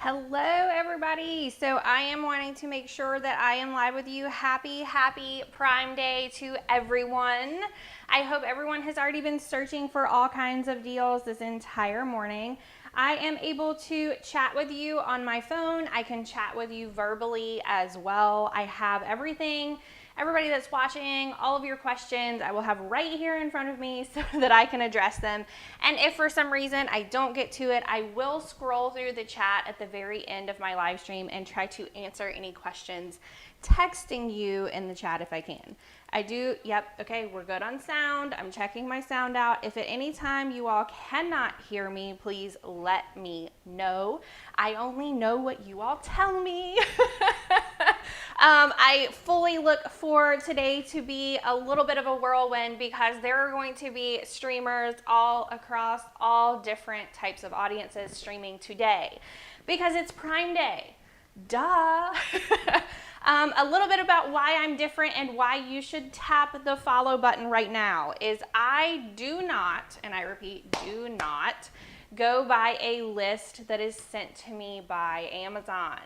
Hello, everybody. So I am wanting to make sure that I am live with you. Happy Prime Day to everyone. I hope everyone has already been searching for all kinds of deals this entire morning. I am able to chat with you on my phone. I can chat with you verbally as well. I have everything. Everybody that's watching, all of your questions, I will have right here in front of me so that I can address them. And if for some reason I don't get to it, I will scroll through the chat at the very end of my live stream and try to answer any questions, texting you in the chat if I can. I do, yep, okay, we're good on sound. I'm checking my sound out. If at any time you all cannot hear me, please let me know. I only know what you all tell me. I fully look for today to be a little bit of a whirlwind because there are going to be streamers all across all different types of audiences streaming today because it's Prime Day. Duh. A little bit about why I'm different and why you should tap the follow button right now is I do not, and I repeat, do not go by a list that is sent to me by Amazon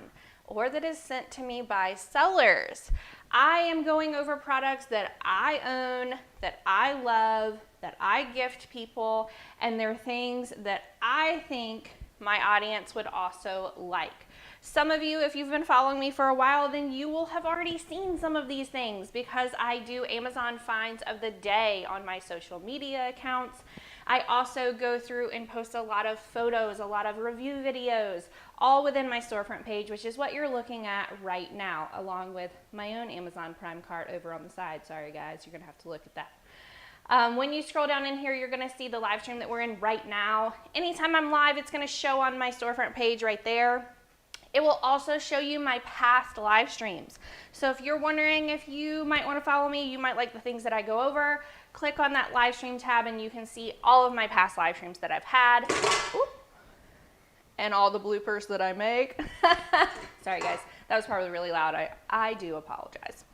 or that is sent to me by sellers. I am going over products that I own, that I love, that I gift people, and they're things that I think my audience would also like. Some of you, if you've been following me for a while, then you will have already seen some of these things because I do Amazon finds of the day on my social media accounts. I also go through and post a lot of photos, a lot of review videos, all within my storefront page, which is what you're looking at right now, along with my own Amazon Prime cart over on the side. Sorry guys, you're gonna have to look at that. When you scroll down in here, you're gonna see the live stream that we're in right now. Anytime I'm live, it's gonna show on my storefront page right there. It will also show you my past live streams. So if you're wondering if you might want to follow me, you might like the things that I go over, click on that live stream tab and you can see all of my past live streams that I've had. Oop. And all the bloopers that I make. Sorry guys, that was probably really loud. I do apologize.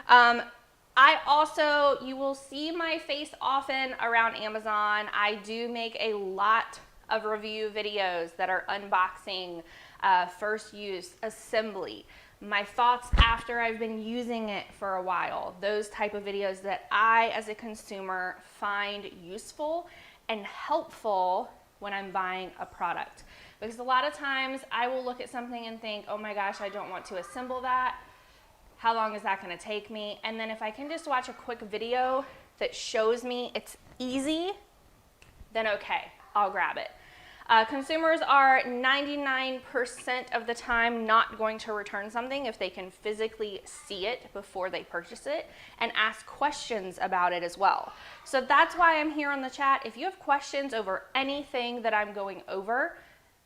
I also, you will see my face often around Amazon. I do make a lot of review videos that are unboxing, first use, assembly, my thoughts after I've been using it for a while, those type of videos that I as a consumer find useful and helpful when I'm buying a product. Because a lot of times I will look at something and think, oh my gosh, I don't want to assemble that. How long is that going to take me? And then if I can just watch a quick video that shows me it's easy, then okay, I'll grab it. Consumers are 99% of the time not going to return something if they can physically see it before they purchase it and ask questions about it as well. So that's why I'm here on the chat. If you have questions over anything that I'm going over,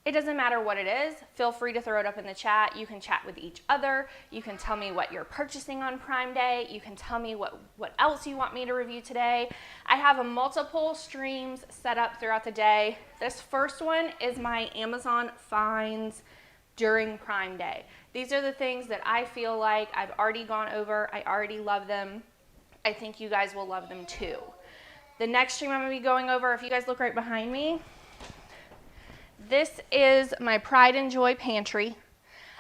it doesn't matter what it is, feel free to throw it up in the chat. You can chat with each other. You can tell me what you're purchasing on Prime Day. You can tell me what else you want me to review today. I have multiple streams set up throughout the day. This first one is my Amazon finds during Prime Day. These are the things that I feel like I've already gone over. I already love them. I think you guys will love them too. The next stream I'm gonna be going over, if you guys look right behind me, this is my Pride and Joy pantry.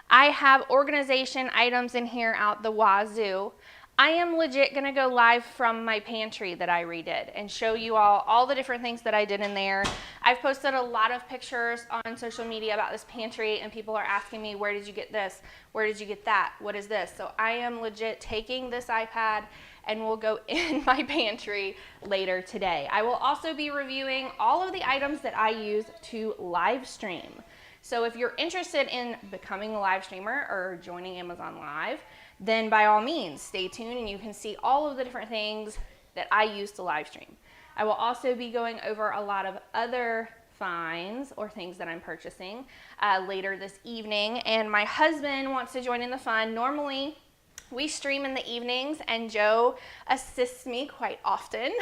I have organization items in here out the wazoo. I am legit gonna go live from my pantry that I redid and show you all the different things that I did in there. I've posted a lot of pictures on social media about this pantry and people are asking me, where did you get this? Where did you get that? What is this? So I am legit taking this iPad and we'll go in my pantry later today. I will also be reviewing all of the items that I use to live stream. So if you're interested in becoming a live streamer or joining Amazon Live, then by all means, stay tuned and you can see all of the different things that I use to live stream. I will also be going over a lot of other finds or things that I'm purchasing later this evening. And my husband wants to join in the fun. Normally, we stream in the evenings and Joe assists me quite often.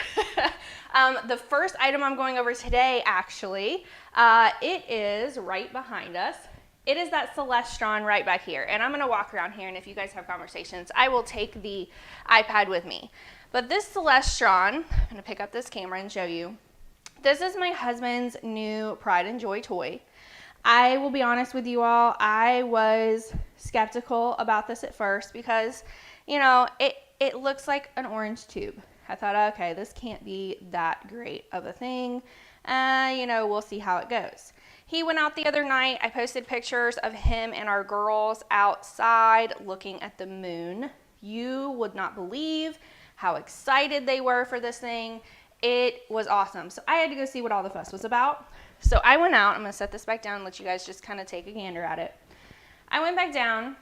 The first item I'm going over today, actually, it is right behind us. It is that Celestron right back here. And I'm gonna walk around here and if you guys have conversations, I will take the iPad with me. But this Celestron, I'm gonna pick up this camera and show you. This is my husband's new Pride and Joy toy. I will be honest with you all, I was skeptical about this at first because, you know, it looks like an orange tube. I thought, okay, this can't be that great of a thing. You know, we'll see how it goes. He went out the other night. I posted pictures of him and our girls outside looking at the moon. You would not believe how excited they were for this thing. It was awesome. So I had to go see what all the fuss was about. So I went out. I'm going to set this back down and let you guys just kind of take a gander at it. I went back down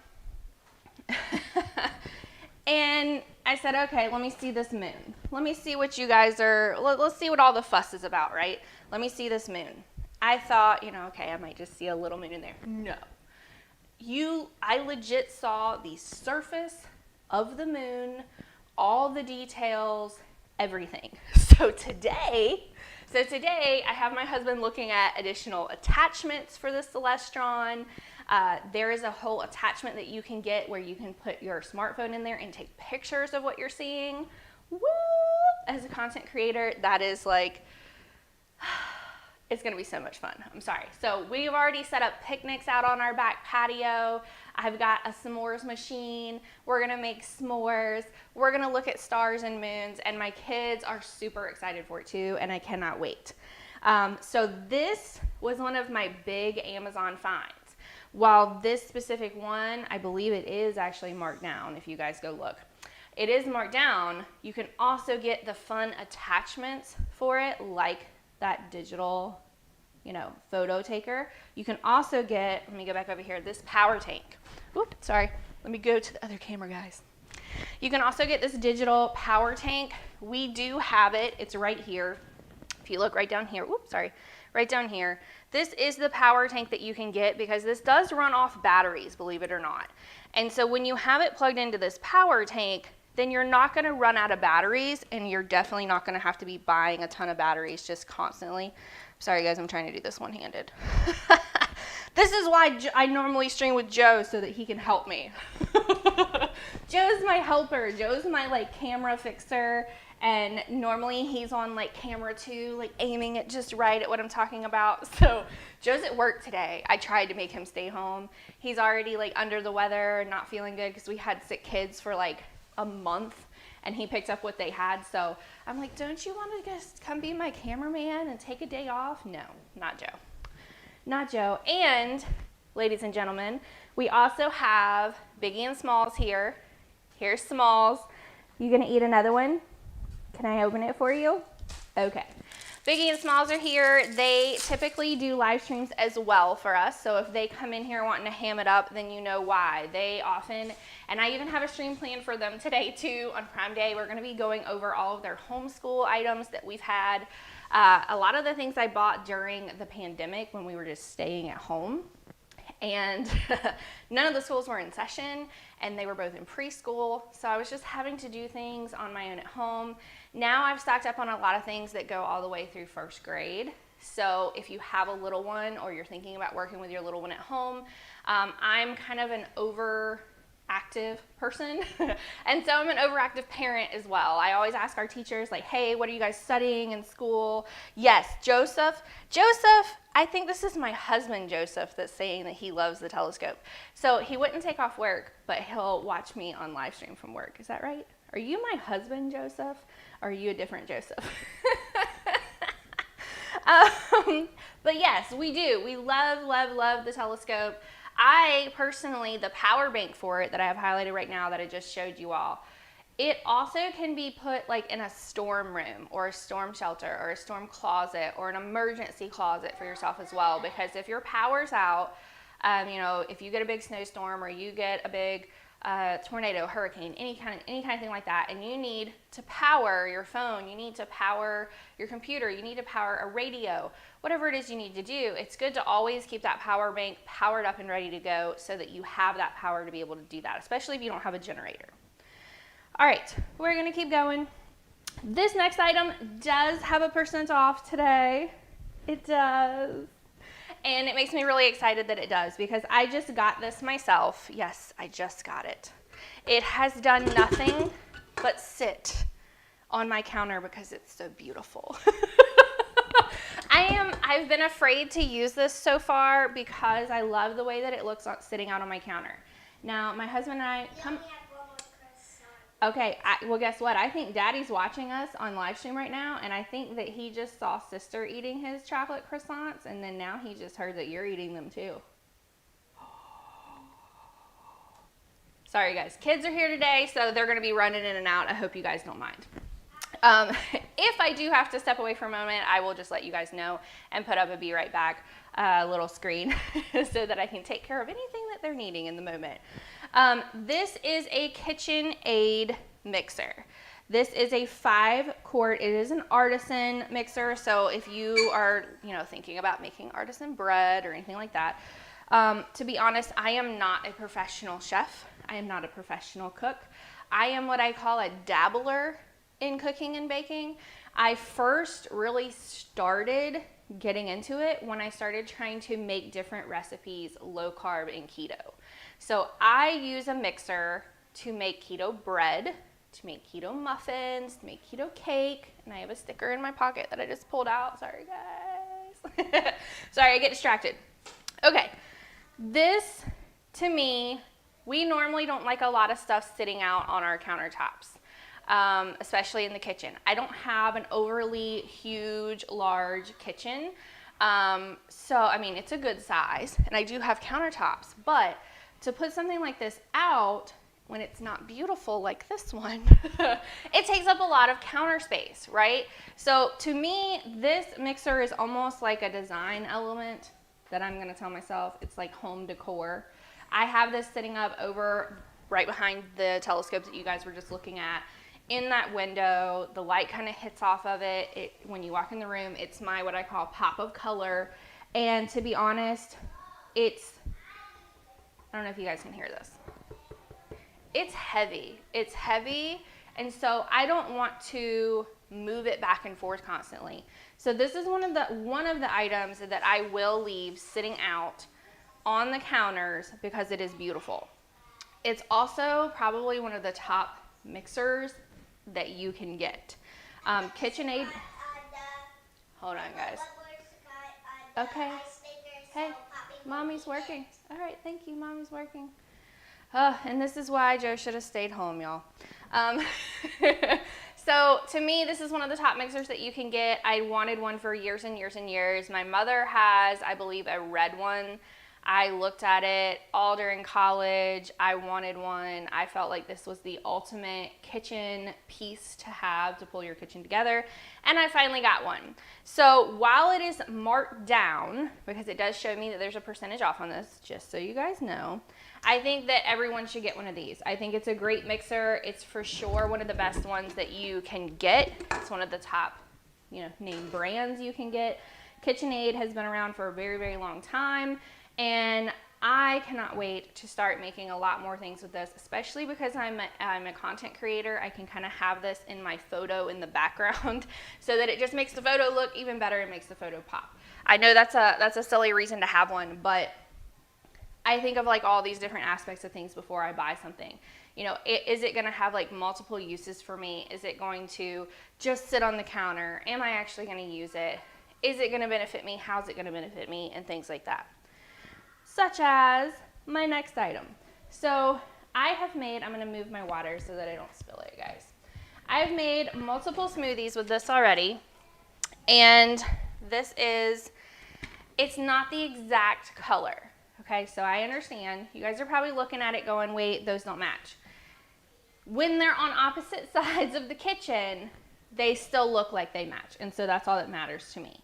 and I said, okay, let me see this moon. Let me see what you guys are, let's see what all the fuss is about, right? Let me see this moon. I thought, you know, okay, I might just see a little moon in there. No. I legit saw the surface of the moon, all the details, everything. So today I have my husband looking at additional attachments for the Celestron. There is a whole attachment that you can get where you can put your smartphone in there and take pictures of what you're seeing. Woo! As a content creator, that is like, it's going to be so much fun. I'm sorry. So we've already set up picnics out on our back patio. I've got a s'mores machine. We're going to make s'mores. We're going to look at stars and moons, and my kids are super excited for it too, and I cannot wait. So this was one of my big Amazon finds. While this specific one, I believe it is actually marked down, if you guys go look. It is marked down. You can also get the fun attachments for it, like that digital, you know, photo taker. You can also get, let me go back over here, this power tank. Oop, sorry. Let me go to the other camera, guys. You can also get this digital power tank. We do have it. It's right here. If you look right down here, oops, sorry, right down here. This is the power tank that you can get because this does run off batteries, believe it or not. And so when you have it plugged into this power tank, then you're not going to run out of batteries, and you're definitely not going to have to be buying a ton of batteries just constantly. Sorry guys, I'm trying to do this one-handed. This is why I normally stream with Joe, so that he can help me. Joe's my helper. Joe's my like camera fixer, and normally he's on like camera 2, like aiming it just right at what I'm talking about. So Joe's at work today. I tried to make him stay home. He's already like under the weather, not feeling good because we had sick kids for like a month, and he picked up what they had. So I'm like, don't you want to just come be my cameraman and take a day off? No, not Joe. Not Joe. And ladies and gentlemen, we also have Biggie and Smalls here. Here's Smalls. You gonna eat another one? Can I open it for you? Okay. Biggie and Smalls are here. They typically do live streams as well for us. So if they come in here wanting to ham it up, then you know why. They often, and I even have a stream planned for them today too on Prime Day. We're going to be going over all of their homeschool items that we've had. A lot of the things I bought during the pandemic when we were just staying at home. And none of the schools were in session, and they were both in preschool. So I was just having to do things on my own at home. Now I've stocked up on a lot of things that go all the way through first grade. So if you have a little one, or you're thinking about working with your little one at home, I'm kind of an overactive person. And so I'm an overactive parent as well. I always ask our teachers, like, hey, what are you guys studying in school? Yes, Joseph, I think this is my husband, Joseph, that's saying that he loves the telescope. So he wouldn't take off work, but he'll watch me on live stream from work. Is that right? Are you my husband, Joseph? Or are you a different Joseph? But yes, we do. We love, love, love the telescope. I personally, the power bank for it that I have highlighted right now that I just showed you all, it also can be put like in a storm room or a storm shelter or a storm closet or an emergency closet for yourself as well. Because if your power's out, you know, if you get a big snowstorm or you get a big tornado, hurricane, any kind of thing like that, and you need to power your phone, you need to power your computer, you need to power a radio, whatever it is you need to do, it's good to always keep that power bank powered up and ready to go so that you have that power to be able to do that, especially if you don't have a generator. All right, we're gonna keep going. This next item does have a % off today. It does. And it makes me really excited that it does, because I just got this myself. Yes, I just got it. It has done nothing but sit on my counter because it's so beautiful. I've been afraid to use this so far because I love the way that it looks sitting out on my counter. Now, my husband and I come. Okay, well, guess what? I think Daddy's watching us on live stream right now, and I think that he just saw Sister eating his chocolate croissants, and then now he just heard that you're eating them too. Sorry, guys. Kids are here today, so they're going to be running in and out. I hope you guys don't mind. If I do have to step away for a moment, I will just let you guys know and put up a be right back little screen so that I can take care of anything that they're needing in the moment. This is a KitchenAid mixer. This is a 5-quart. It is an artisan mixer, so if you are, thinking about making artisan bread or anything like that, to be honest, I am not a professional chef. I am not a professional cook. I am what I call a dabbler in cooking and baking. I first really started getting into it when I started trying to make different recipes low carb and keto. So I use a mixer to make keto bread, to make keto muffins, to make keto cake, and I have a sticker in my pocket that I just pulled out. Sorry, guys. Sorry, I get distracted. Okay, this, to me, we normally don't like a lot of stuff sitting out on our countertops, especially in the kitchen. I don't have an overly huge, large kitchen. So, I mean, it's a good size, and I do have countertops, but to put something like this out when it's not beautiful like this one, it takes up a lot of counter space, right? So to me, this mixer is almost like a design element that I'm gonna tell myself. It's like home decor. I have this sitting up over right behind the telescope that you guys were just looking at. In that window, the light kind of hits off of it. When you walk in the room, it's my what I call pop of color. And to be honest, I don't know if you guys can hear this. It's heavy. It's heavy, and so I don't want to move it back and forth constantly. So this is one of the items that I will leave sitting out on the counters because it is beautiful. It's also probably one of the top mixers that you can get. KitchenAid. Hold on, guys. Okay. Hey, Mommy's working. All right, thank you. Mommy's working. And this is why Joe should have stayed home, y'all. So to me, this is one of the top mixers that you can get. I wanted one for years and years and years. My mother has, I believe, a red one. I looked at it all during college. I wanted one. I felt like this was the ultimate kitchen piece to have to pull your kitchen together. And I finally got one. So while it is marked down, because it does show me that there's a percentage off on this, just so you guys know, I think that everyone should get one of these. I think it's a great mixer. It's for sure one of the best ones that you can get. It's one of the top, name brands you can get. KitchenAid has been around for a very, very long time. And I cannot wait to start making a lot more things with this, especially because I'm a content creator. I can kind of have this in my photo in the background so that it just makes the photo look even better and makes the photo pop. I know that's a silly reason to have one, but I think of like all these different aspects of things before I buy something. Is it going to have like multiple uses for me? Is it going to just sit on the counter? Am I actually going to use it? Is it going to benefit me? How's it going to benefit me? And things like that. Such as my next item. So I'm going to move my water so that I don't spill it, guys. I've made multiple smoothies with this already. And it's not the exact color. Okay, so I understand. You guys are probably looking at it going, wait, those don't match. When they're on opposite sides of the kitchen, they still look like they match. And so that's all that matters to me.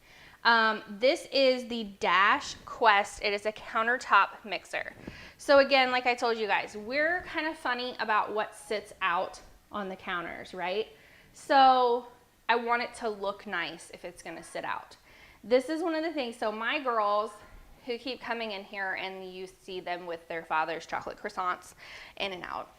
This is the Dash Quest. It is a countertop mixer. So again, like I told you guys, we're kind of funny about what sits out on the counters, right? So I want it to look nice if it's going to sit out. This is one of the things. So my girls who keep coming in here and you see them with their father's chocolate croissants in and out.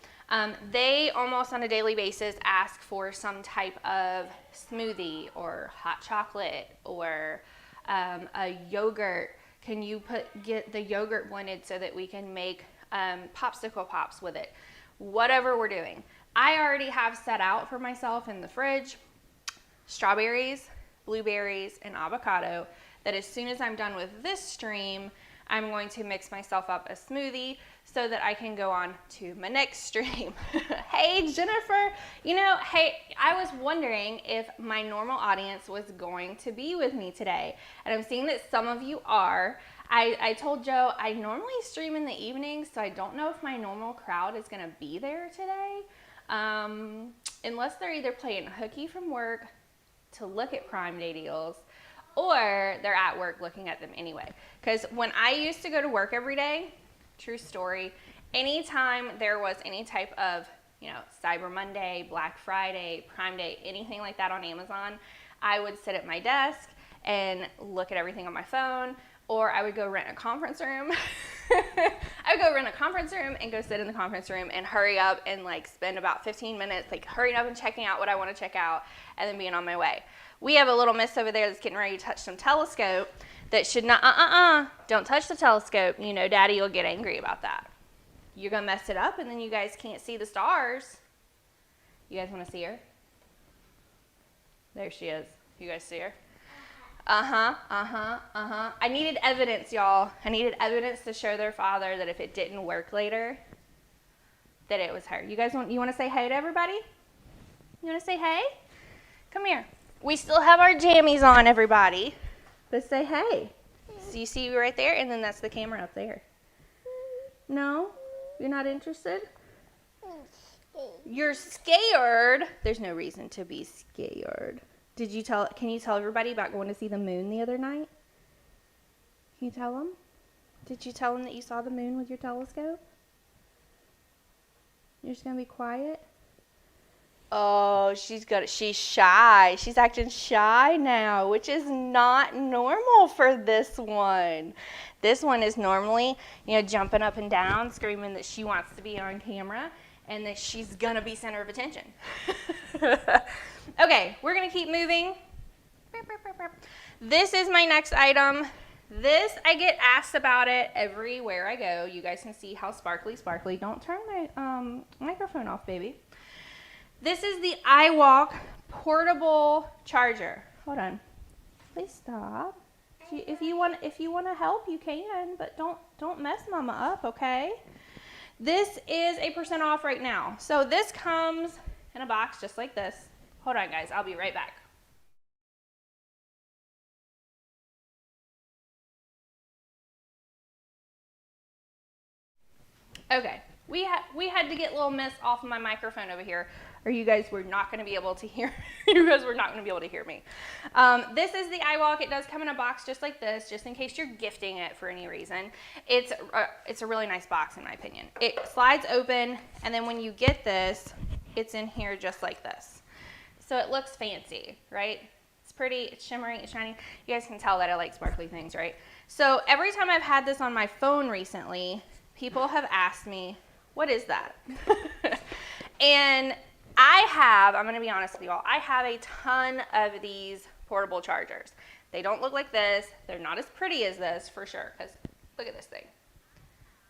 They almost on a daily basis ask for some type of smoothie or hot chocolate or a yogurt. Can you get the yogurt blended so that we can make popsicle pops with it? Whatever we're doing. I already have set out for myself in the fridge strawberries, blueberries, and avocado, that as soon as I'm done with this stream, I'm going to mix myself up a smoothie so that I can go on to my next stream. Hey, Jennifer, hey, I was wondering if my normal audience was going to be with me today. And I'm seeing that some of you are. I told Joe I normally stream in the evening, so I don't know if my normal crowd is going to be there today. Unless they're either playing hooky from work to look at Prime Day deals, or they're at work looking at them anyway. Because when I used to go to work every day, true story, anytime there was any type of, Cyber Monday, Black Friday, Prime Day, anything like that on Amazon, I would sit at my desk and look at everything on my phone, or I would go rent a conference room. I would go rent a conference room and go sit in the conference room and hurry up and spend about 15 minutes hurrying up and checking out what I want to check out and then being on my way. We have a little miss over there that's getting ready to touch some telescope that should not, don't touch the telescope. Daddy will get angry about that. You're going to mess it up and then you guys can't see the stars. You guys want to see her? There she is. You guys see her? I needed evidence, y'all. I needed evidence to show their father that if it didn't work later, that it was her. You want to say hey to everybody? You want to say hey? Come here. We still have our jammies on, everybody. But say hey. So you see right there, and then that's the camera up there. No? You're not interested? You're scared? There's no reason to be scared. Can you tell everybody about going to see the moon the other night? Can you tell them? Did you tell them that you saw the moon with your telescope? You're just going to be quiet? Oh, she's shy. She's acting shy now, which is not normal for this one. This one is normally, jumping up and down, screaming that she wants to be on camera and that she's going to be center of attention. Okay, we're going to keep moving. This is my next item. This, I get asked about it everywhere I go. You guys can see how sparkly. Don't turn my microphone off, baby. This is the iWalk portable charger. Hold on. Please stop. If you want to help, you can, but don't mess Mama up, okay? This is a % off right now. So this comes in a box just like this. Hold on, guys. I'll be right back. Okay. We had to get little Miss off of my microphone over here, or you guys were not going to be able to hear. You guys were not going to be able to hear me. This is the iWalk. It does come in a box just like this, just in case you're gifting it for any reason. It's a really nice box in my opinion. It slides open, and then when you get this, it's in here just like this. So it looks fancy, right? It's pretty. It's shimmery. It's shiny. You guys can tell that I like sparkly things, right? So every time I've had this on my phone recently, people have asked me, what is that? And I'm going to be honest with you all, I have a ton of these portable chargers. They don't look like this. They're not as pretty as this for sure, because look at this thing.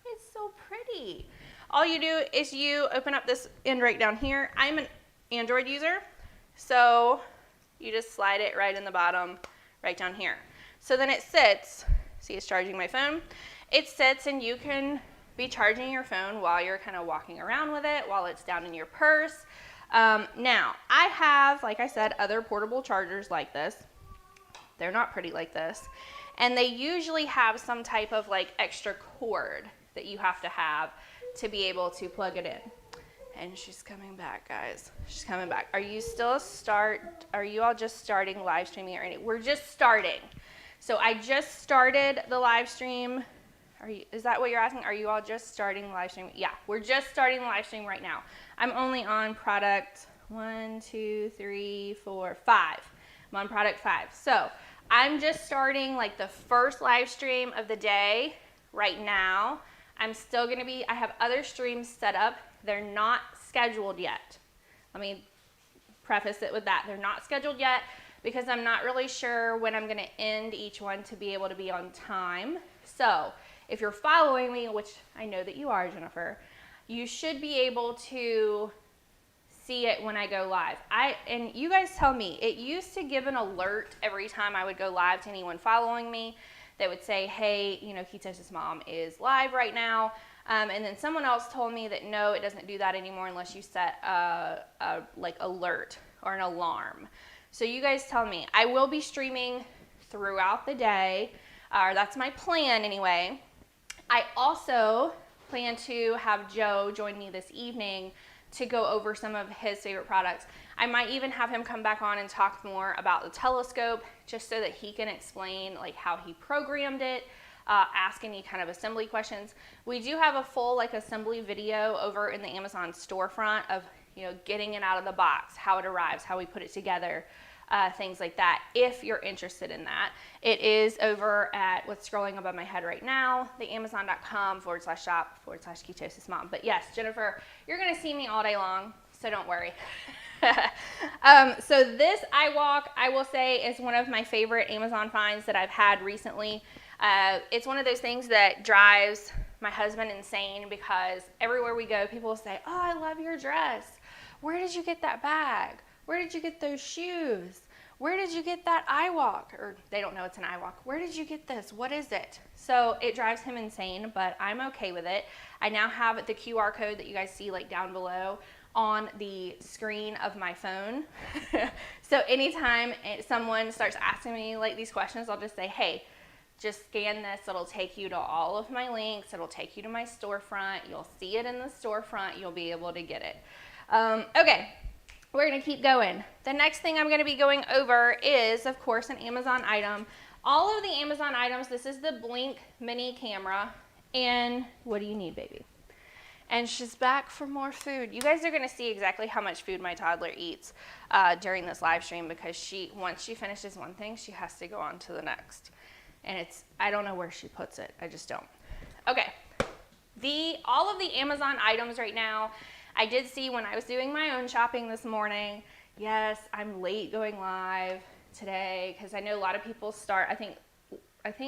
It's so pretty. All you do is you open up this end right down here. I'm an Android user, so you just slide it right in the bottom, right down here. So then it sits, see it's charging my phone. It sits and you can be charging your phone while you're kind of walking around with it, while it's down in your purse. Now, I have, like I said, other portable chargers like this. They're not pretty like this. And they usually have some type of extra cord that you have to be able to plug it in. And she's coming back, guys. She's coming back. Are you all just starting live streaming or anything? We're just starting. So I just started the live stream. Is that what you're asking? Are you all just starting the live stream? Yeah, we're just starting the live stream right now. I'm only on product 5. I'm on product 5. So I'm just starting the first live stream of the day right now. I have other streams set up. They're not scheduled yet. Let me preface it with that. They're not scheduled yet because I'm not really sure when I'm going to end each one to be able to be on time. So if you're following me, which I know that you are, Jennifer, you should be able to see it when I go live. And you guys tell me, it used to give an alert every time I would go live to anyone following me. They would say, hey, you know, Ketosis Mom is live right now. And then someone else told me that no, it doesn't do that anymore unless you set a like alert or an alarm. So you guys tell me. I will be streaming throughout the day, or that's my plan anyway. I also plan to have Joe join me this evening to go over some of his favorite products. I might even have him come back on and talk more about the telescope, just so that he can explain like how he programmed it, ask any kind of assembly questions. We do have a full like assembly video over in the Amazon storefront of, you know, getting it out of the box, how it arrives, how we put it together, things like that. If you're interested in that, it is over at what's scrolling above my head right now, the amazon.com/shop/Ketosis Mom. But yes, Jennifer, you're gonna see me all day long, so don't worry. So this iWalk, I will say, is one of my favorite Amazon finds that I've had recently. It's one of those things that drives my husband insane, because everywhere we go, people will say, oh, I love your dress. Where did you get that bag? Where did you get those shoes? Where did you get that iWalk? Or they don't know it's an iWalk. Where did you get this? What is it? So it drives him insane, but I'm okay with it. I now have the QR code that you guys see like down below on the screen of my phone. So anytime someone starts asking me like these questions, I'll just say, hey, just scan this. It'll take you to all of my links. It'll take you to my storefront. You'll see it in the storefront. You'll be able to get it. Okay, we're gonna keep going. The next thing I'm gonna be going over is, of course, an Amazon item. All of the Amazon items, this is the Blink mini camera. And what do you need, baby? And she's back for more food. You guys are gonna see exactly how much food my toddler eats during this live stream, because once she finishes one thing, she has to go on to the next. And I don't know where she puts it. I just don't. Okay, all of the Amazon items right now, I did see when I was doing my own shopping this morning. Yes, I'm late going live today because I know a lot of people start, I think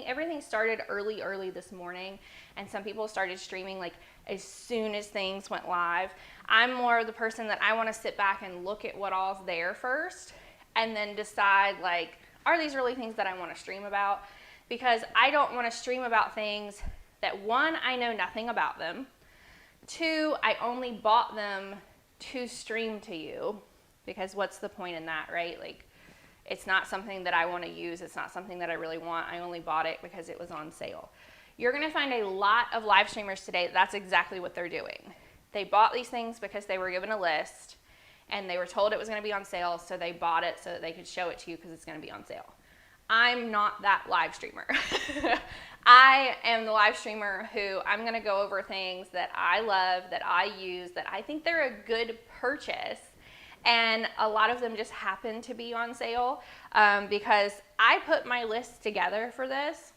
everything started early this morning, and some people started streaming like as soon as things went live. I'm more of the person that I want to sit back and look at what all's there first, and then decide like, are these really things that I want to stream about? Because I don't want to stream about things that, one, I know nothing about them. Two, I only bought them to stream to you, because what's the point in that, right? Like, it's not something that I want to use. It's not something that I really want. I only bought it because it was on sale. You're going to find a lot of live streamers today, that's exactly what they're doing. They bought these things because they were given a list and they were told it was going to be on sale, so they bought it so that they could show it to you because it's going to be on sale. I'm not that live streamer. I am the live streamer who I'm going to go over things that I love, that I use, that I think they're a good purchase. And a lot of them just happen to be on sale because I put my list together for this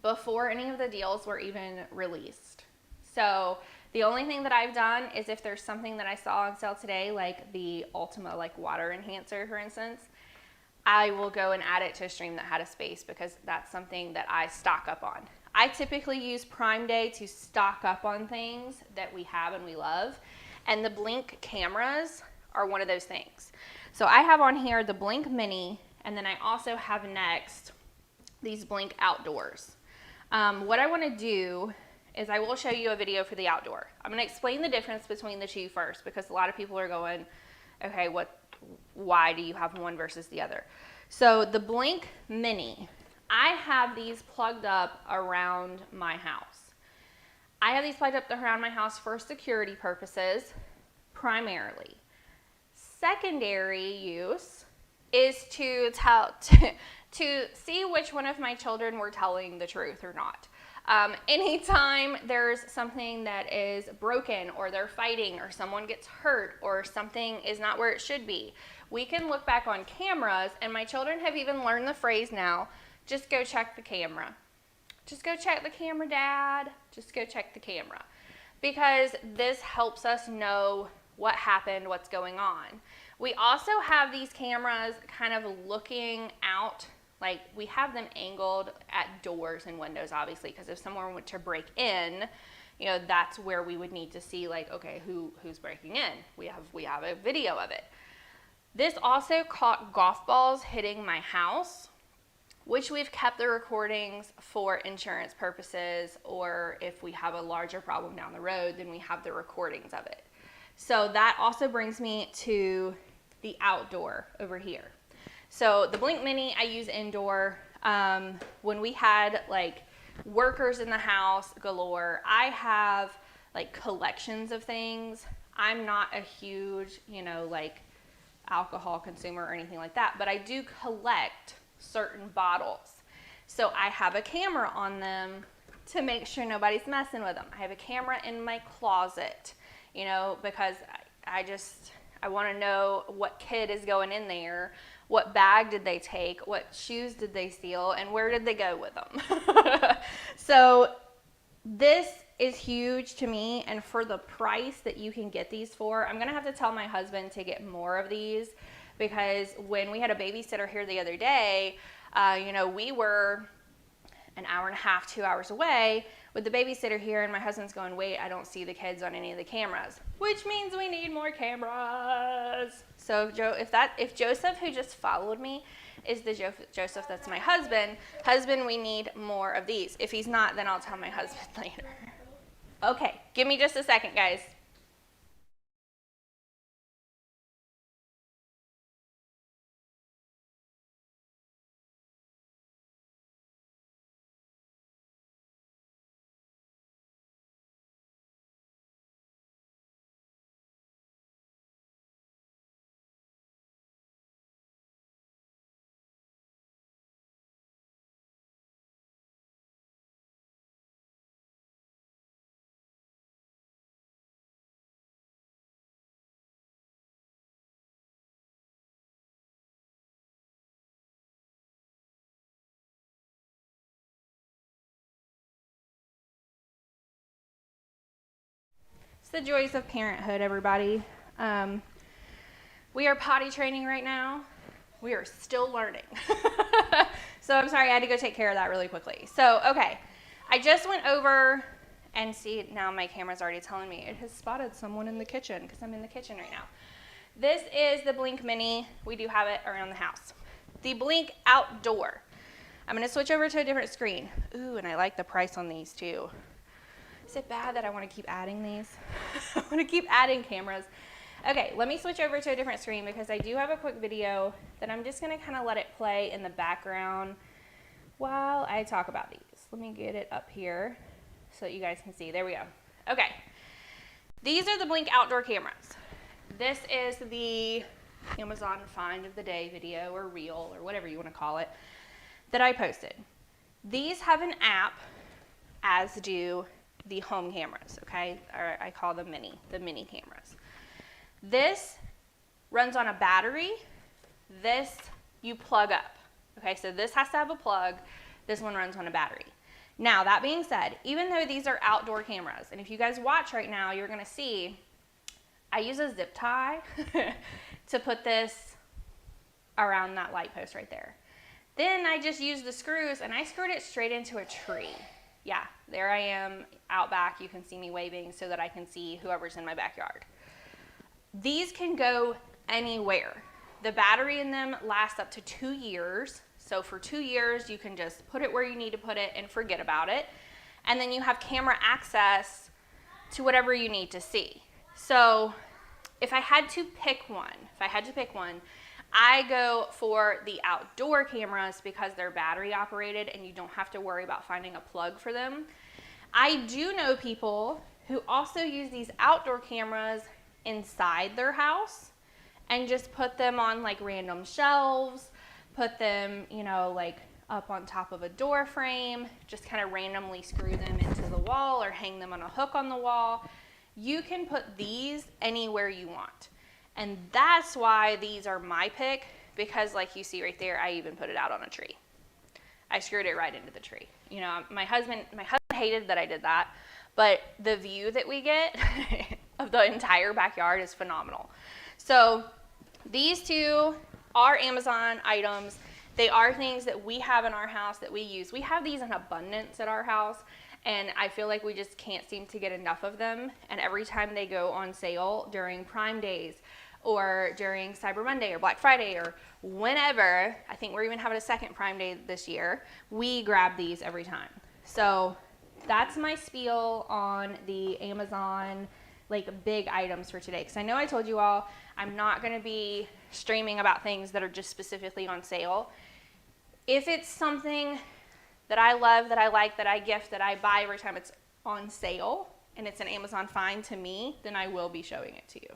before any of the deals were even released. So the only thing that I've done is if there's something that I saw on sale today, like the Ultima like water enhancer, for instance, I will go and add it to a stream that had a space, because that's something that I stock up on. I typically use Prime Day to stock up on things that we have and we love. And the Blink cameras are one of those things. So I have on here the Blink Mini, and then I also have next these Blink Outdoors. What I want to do is I will show you a video for the outdoor. I'm going to explain the difference between the two first, because a lot of people are going, okay, why do you have one versus the other? So the Blink Mini, I have these plugged up around my house. I have these plugged up around my house for security purposes, primarily. Secondary use is to see which one of my children were telling the truth or not. Anytime there's something that is broken, or they're fighting, or someone gets hurt, or something is not where it should be, we can look back on cameras, and my children have even learned the phrase now, just go check the camera. Just go check the camera, Dad. Just go check the camera. Because this helps us know what happened, what's going on. We also have these cameras kind of looking out, like we have them angled at doors and windows, obviously, because if someone were to break in, you know, that's where we would need to see like, okay, who's breaking in? We have a video of it. This also caught golf balls hitting my house, which we've kept the recordings for insurance purposes, or if we have a larger problem down the road, then we have the recordings of it. So that also brings me to the outdoor over here. So the Blink Mini I use indoor. When we had like workers in the house galore, I have like collections of things. I'm not a huge, you know, like alcohol consumer or anything like that, but I do collect certain bottles. So I have a camera on them to make sure nobody's messing with them. I have a camera in my closet, you know, because I want to know what kid is going in there, what bag did they take, what shoes did they steal, and where did they go with them. So this is huge to me, and for the price that you can get these for, I'm gonna have to tell my husband to get more of these, because when we had a babysitter here the other day, you know, we were an hour and a half, 2 hours away with the babysitter here, and my husband's going, wait, I don't see the kids on any of the cameras, which means we need more cameras. So if Joseph, who just followed me, is the Joseph that's my husband, we need more of these. If he's not, then I'll tell my husband later. Okay, give me just a second, guys. It's the joys of parenthood, everybody. We are potty training right now. We are still learning. So I'm sorry, I had to go take care of that really quickly. So, okay, I just went over and see, now my camera's already telling me it has spotted someone in the kitchen, because I'm in the kitchen right now. This is the Blink Mini. We do have it around the house. The Blink Outdoor. I'm gonna switch over to a different screen. Ooh, and I like the price on these too. Is it bad that I want to keep adding these? I want to keep adding cameras. Okay, let me switch over to a different screen, because I do have a quick video that I'm just going to kind of let it play in the background while I talk about these. Let me get it up here so that you guys can see. There we go. Okay, these are the Blink Outdoor cameras. This is the Amazon Find of the Day video, or reel, or whatever you want to call it, that I posted. These have an app, as do the home cameras, okay? Or I call them the mini cameras. This runs on a battery. This you plug up, okay? So this has to have a plug. This one runs on a battery. Now, that being said, even though these are outdoor cameras, and if you guys watch right now, you're gonna see I use a zip tie to put this around that light post right there. Then I just used the screws, and I screwed it straight into a tree. Yeah, there I am out back. You can see me waving so that I can see whoever's in my backyard. These can go anywhere. The battery in them lasts up to 2 years. So for 2 years, you can just put it where you need to put it and forget about it. And then you have camera access to whatever you need to see. So if I had to pick one, I go for the outdoor cameras, because they're battery operated and you don't have to worry about finding a plug for them. I do know people who also use these outdoor cameras inside their house and just put them on like random shelves, put them, you know, like up on top of a door frame, just kind of randomly screw them into the wall or hang them on a hook on the wall. You can put these anywhere you want. And that's why these are my pick, because like you see right there, I even put it out on a tree. I screwed it right into the tree. You know, my husband hated that I did that, but the view that we get of the entire backyard is phenomenal. So these two are Amazon items. They are things that we have in our house that we use. We have these in abundance at our house, and I feel like we just can't seem to get enough of them. And every time they go on sale during Prime Days or during Cyber Monday or Black Friday or whenever, I think we're even having a second Prime Day this year, we grab these every time. So that's my spiel on the Amazon like big items for today, because I know I told you all I'm not going to be streaming about things that are just specifically on sale. If it's something that I love, that I like, that I gift, that I buy every time it's on sale and it's an Amazon find to me, then I will be showing it to you.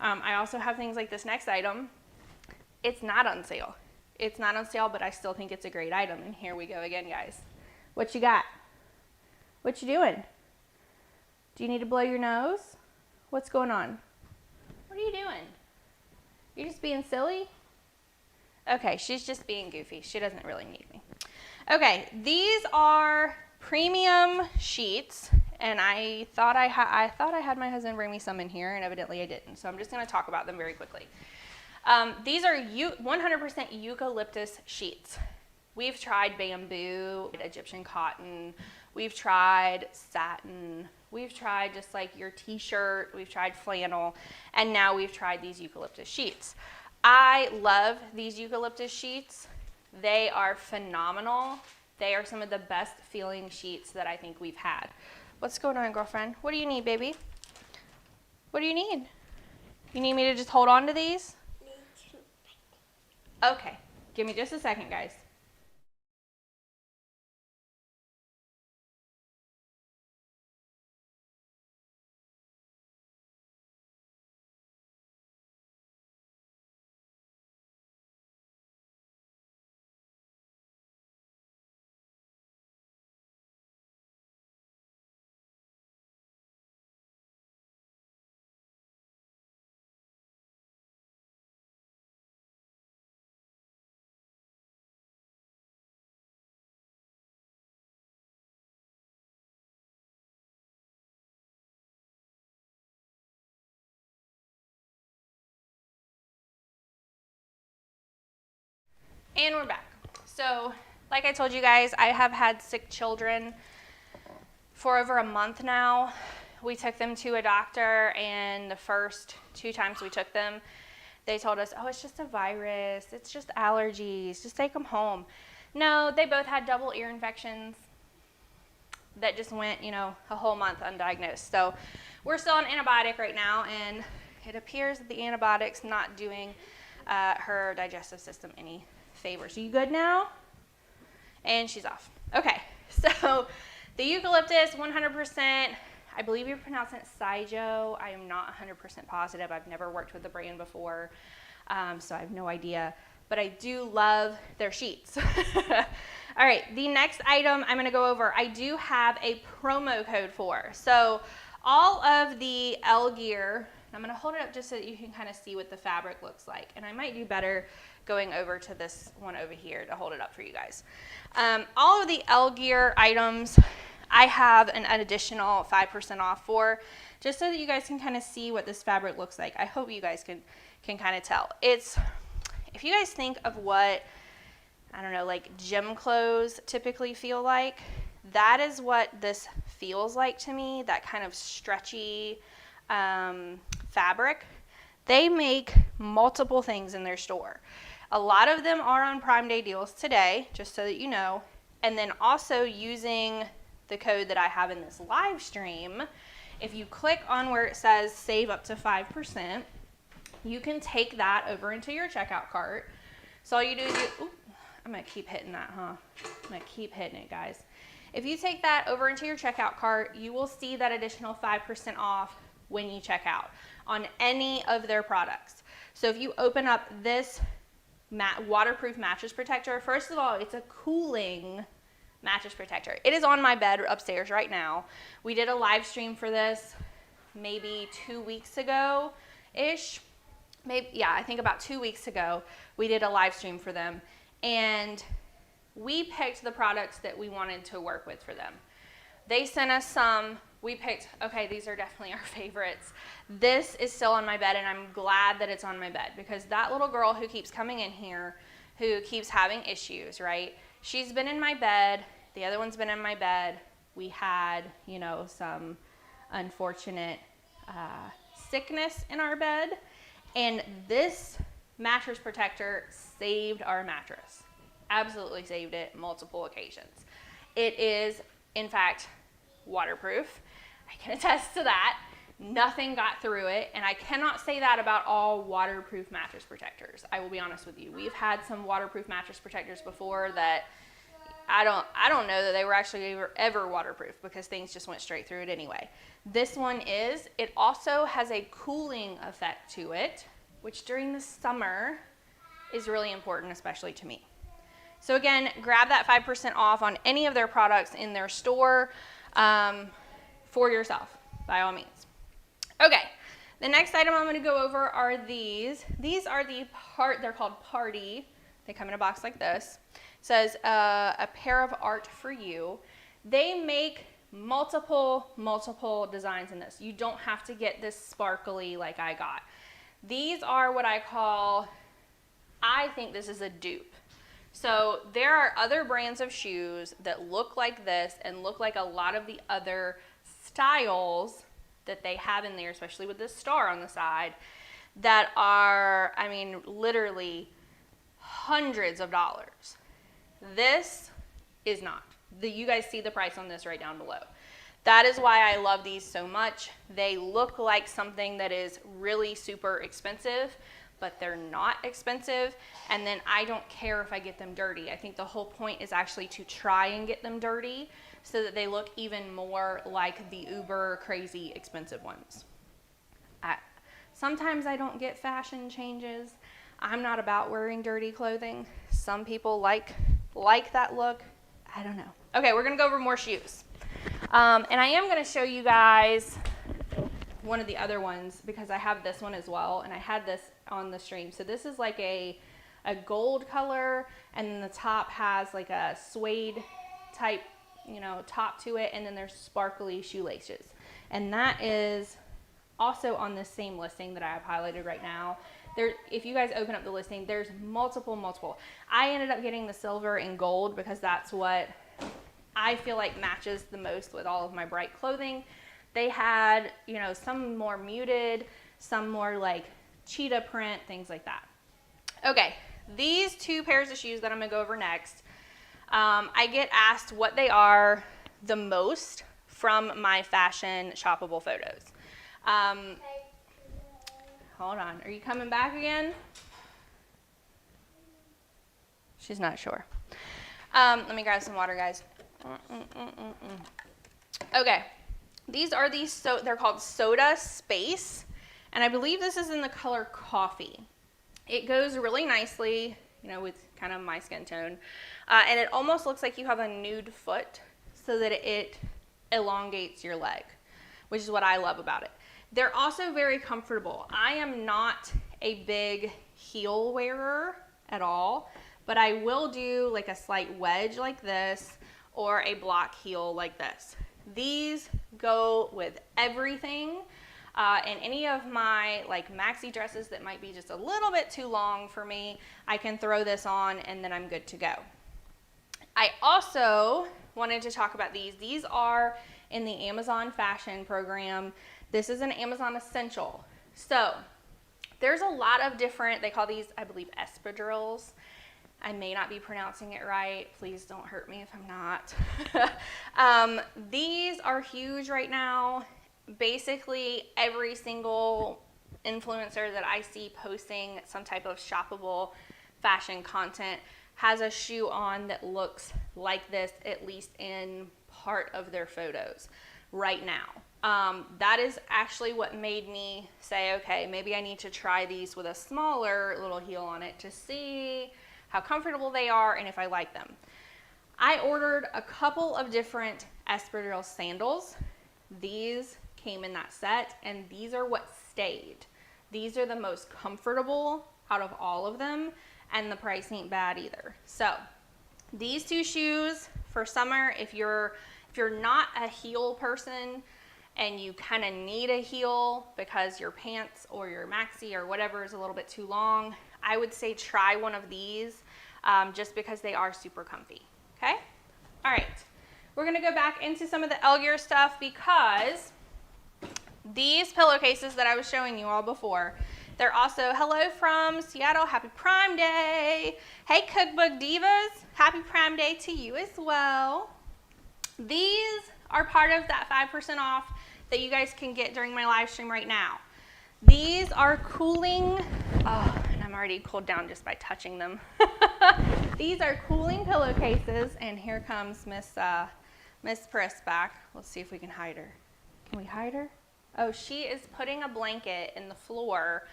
I also have things like this next item. It's not on sale. It's not on sale, but I still think it's a great item. And here we go again, guys. What you got? What you doing? Do you need to blow your nose? What's going on? What are you doing? You're just being silly? Okay, she's just being goofy. She doesn't really need me. Okay, these are premium sheets, and I thought I had my husband bring me some in here, and evidently I didn't. So I'm just going to talk about them very quickly. These are 100% eucalyptus sheets. We've tried bamboo, Egyptian cotton, we've tried satin, we've tried just like your t-shirt, we've tried flannel, and now we've tried these eucalyptus sheets. I love these eucalyptus sheets. They are phenomenal. They are some of the best feeling sheets that I think we've had. What's going on, girlfriend? What do you need, baby? What do you need? You need me to just hold on to these? Okay, give me just a second, guys. And we're back. So, like I told you guys, I have had sick children for over a month now. We took them to a doctor, and the first 2 times we took them, they told us, oh, it's just a virus, it's just allergies, just take them home. No, they both had double ear infections that just went, a whole month undiagnosed. So we're still on antibiotic right now, and it appears that the antibiotic's not doing her digestive system any favors. Are you good now? And she's off. Okay, so the eucalyptus, 100%, I believe you're pronouncing it Saijo. I am not 100% positive. I've never worked with the brand before, so I have no idea. But I do love their sheets. All right, the next item I'm going to go over, I do have a promo code for. So all of the L gear, I'm going to hold it up just so that you can kind of see what the fabric looks like. And I might do better going over to this one over here to hold it up for you guys. All of the L gear items, I have an additional 5% off for, just so that you guys can kind of see what this fabric looks like. I hope you guys can kind of tell. If you guys think of what, I don't know, like gym clothes typically feel like, that is what this feels like to me, that kind of stretchy fabric. They make multiple things in their store. A lot of them are on Prime Day deals today, just so that you know. And then also using the code that I have in this live stream, if you click on where it says save up to 5%, you can take that over into your checkout cart. So all you do is I'm gonna keep hitting that, huh? I'm gonna keep hitting it, guys. If you take that over into your checkout cart, you will see that additional 5% off when you check out on any of their products. So if you open up this waterproof mattress protector, first of all, it's a cooling mattress protector. It is on my bed upstairs right now. We did a live stream for this maybe 2 weeks ago-ish. I think about 2 weeks ago, we did a live stream for them, and we picked the products that we wanted to work with for them. They sent us some. We picked, okay, these are definitely our favorites. This is still on my bed, and I'm glad that it's on my bed, because that little girl who keeps coming in here, who keeps having issues, right? She's been in my bed. The other one's been in my bed. We had, you know, some unfortunate sickness in our bed. And this mattress protector saved our mattress. Absolutely saved it multiple occasions. It is, in fact, waterproof. I can attest to that. Nothing got through it, and I cannot say that about all waterproof mattress protectors. I will be honest with you. We've had some waterproof mattress protectors before that I don't know that they were actually ever waterproof because things just went straight through it anyway. This one is. It also has a cooling effect to it, which during the summer is really important, especially to me. So again, grab that 5% off on any of their products in their store for yourself, by all means. Okay, the next item I'm going to go over are these. These are they're called Party. They come in a box like this. It says a pair of art for you. They make multiple designs in this. You don't have to get this sparkly like I got. These are what I think this is a dupe. So there are other brands of shoes that look like this and look like a lot of the other styles that they have in there, especially with this star on the side, that are, I mean, literally hundreds of dollars. This is not. You guys see the price on this right down below. That is why I love these so much. They look like something that is really super expensive, but they're not expensive, and then I don't care if I get them dirty. I think the whole point is actually to try and get them dirty so that they look even more like the uber crazy expensive ones. Sometimes I don't get fashion changes. I'm not about wearing dirty clothing. Some people like that look. I don't know. Okay, we're gonna go over more shoes. And I am gonna show you guys one of the other ones because I have this one as well, and I had this on the stream. So this is like a gold color, and then the top has like a suede type, you know, top to it, and then there's sparkly shoelaces. And that is also on this same listing that I have highlighted right now. If you guys open up the listing, there's multiple. I ended up getting the silver and gold because that's what I feel like matches the most with all of my bright clothing. They had, you know, some more muted, some more like cheetah print, things like that. Okay, these two pairs of shoes that I'm gonna go over next, I get asked what they are the most from my fashion shoppable photos. Hold on, are you coming back again? She's not sure. Let me grab some water, guys. Okay, these are they're called Soda Space, and I believe this is in the color coffee. It goes really nicely, you know, with kind of my skin tone, and it almost looks like you have a nude foot so that it elongates your leg, which is what I love about it. They're also very comfortable. I am not a big heel wearer at all, but I will do like a slight wedge like this or a block heel like this. These go with everything, and any of my like maxi dresses that might be just a little bit too long for me, I can throw this on and then I'm good to go. I also wanted to talk about these. These are in the Amazon fashion program. This is an Amazon essential. So there's a lot of different, they call these, I believe, espadrilles. I may not be pronouncing it right. Please don't hurt me if I'm not. These are huge right now. Basically, every single influencer that I see posting some type of shoppable fashion content has a shoe on that looks like this, at least in part of their photos right now. That is actually what made me say, okay, maybe I need to try these with a smaller little heel on it to see how comfortable they are and if I like them. I ordered a couple of different espadrille sandals. These came in that set, and these are what stayed. These are the most comfortable out of all of them, and the price ain't bad either. So these two shoes for summer, if you're not a heel person and you kind of need a heel because your pants or your maxi or whatever is a little bit too long, I would say try one of these. just because they are super comfy. Okay? All right. We're going to go back into some of the L-Gear stuff because these pillowcases that I was showing you all before, they're also hello from Seattle. Happy Prime Day. Hey, Cookbook Divas. Happy Prime Day to you as well. These are part of that 5% off that you guys can get during my live stream right now. These are cooling, and I'm already cooled down just by touching them. These are cooling pillowcases, and here comes Miss Priss back. Let's see if we can hide her. Can we hide her? Oh, she is putting a blanket in the floor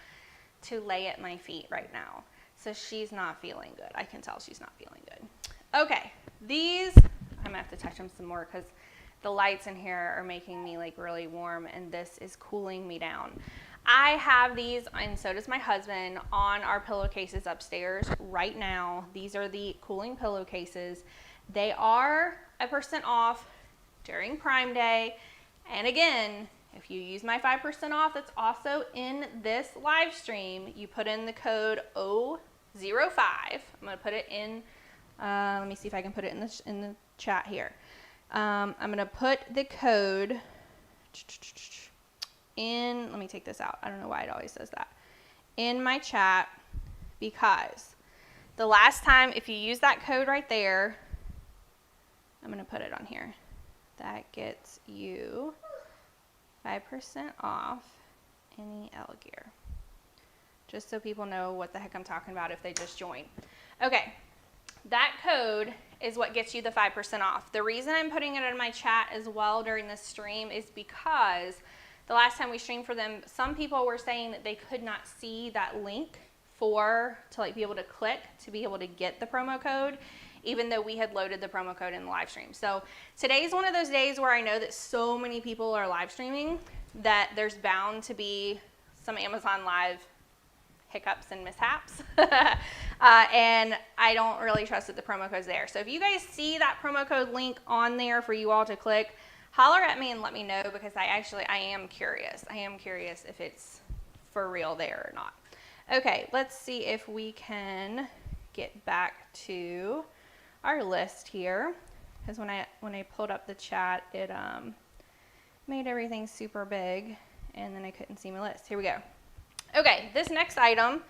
to lay at my feet right now. So she's not feeling good. I can tell she's not feeling good. Okay, these, I'm gonna have to touch them some more because the lights in here are making me like really warm, and this is cooling me down. I have these, and so does my husband, on our pillowcases upstairs right now. These are the cooling pillowcases. They are 1% off during Prime Day. And again, if you use my 5% off that's also in this live stream, you put in the code O05. I'm going to put it in, let me see if I can put it in the chat here. I'm going to put the code in, let me take this out. I don't know why it always says that. In my chat, because the last time, if you use that code right there, I'm going to put it on here. That gets you 5% off any L-Gear. Just so people know what the heck I'm talking about if they just join. Okay, that code is what gets you the 5% off. The reason I'm putting it in my chat as well during this stream is because the last time we streamed for them, some people were saying that they could not see that link to like be able to click to be able to get the promo code, even though we had loaded the promo code in the live stream. So today's one of those days where I know that so many people are live streaming that there's bound to be some Amazon Live hiccups and mishaps. And I don't really trust that the promo code's there. So if you guys see that promo code link on there for you all to click, holler at me and let me know, because I am curious. I am curious if it's for real there or not. Okay, let's see if we can get back to our list here, because when I pulled up the chat, it made everything super big, and then I couldn't see my list. Here we go. Okay, this next item,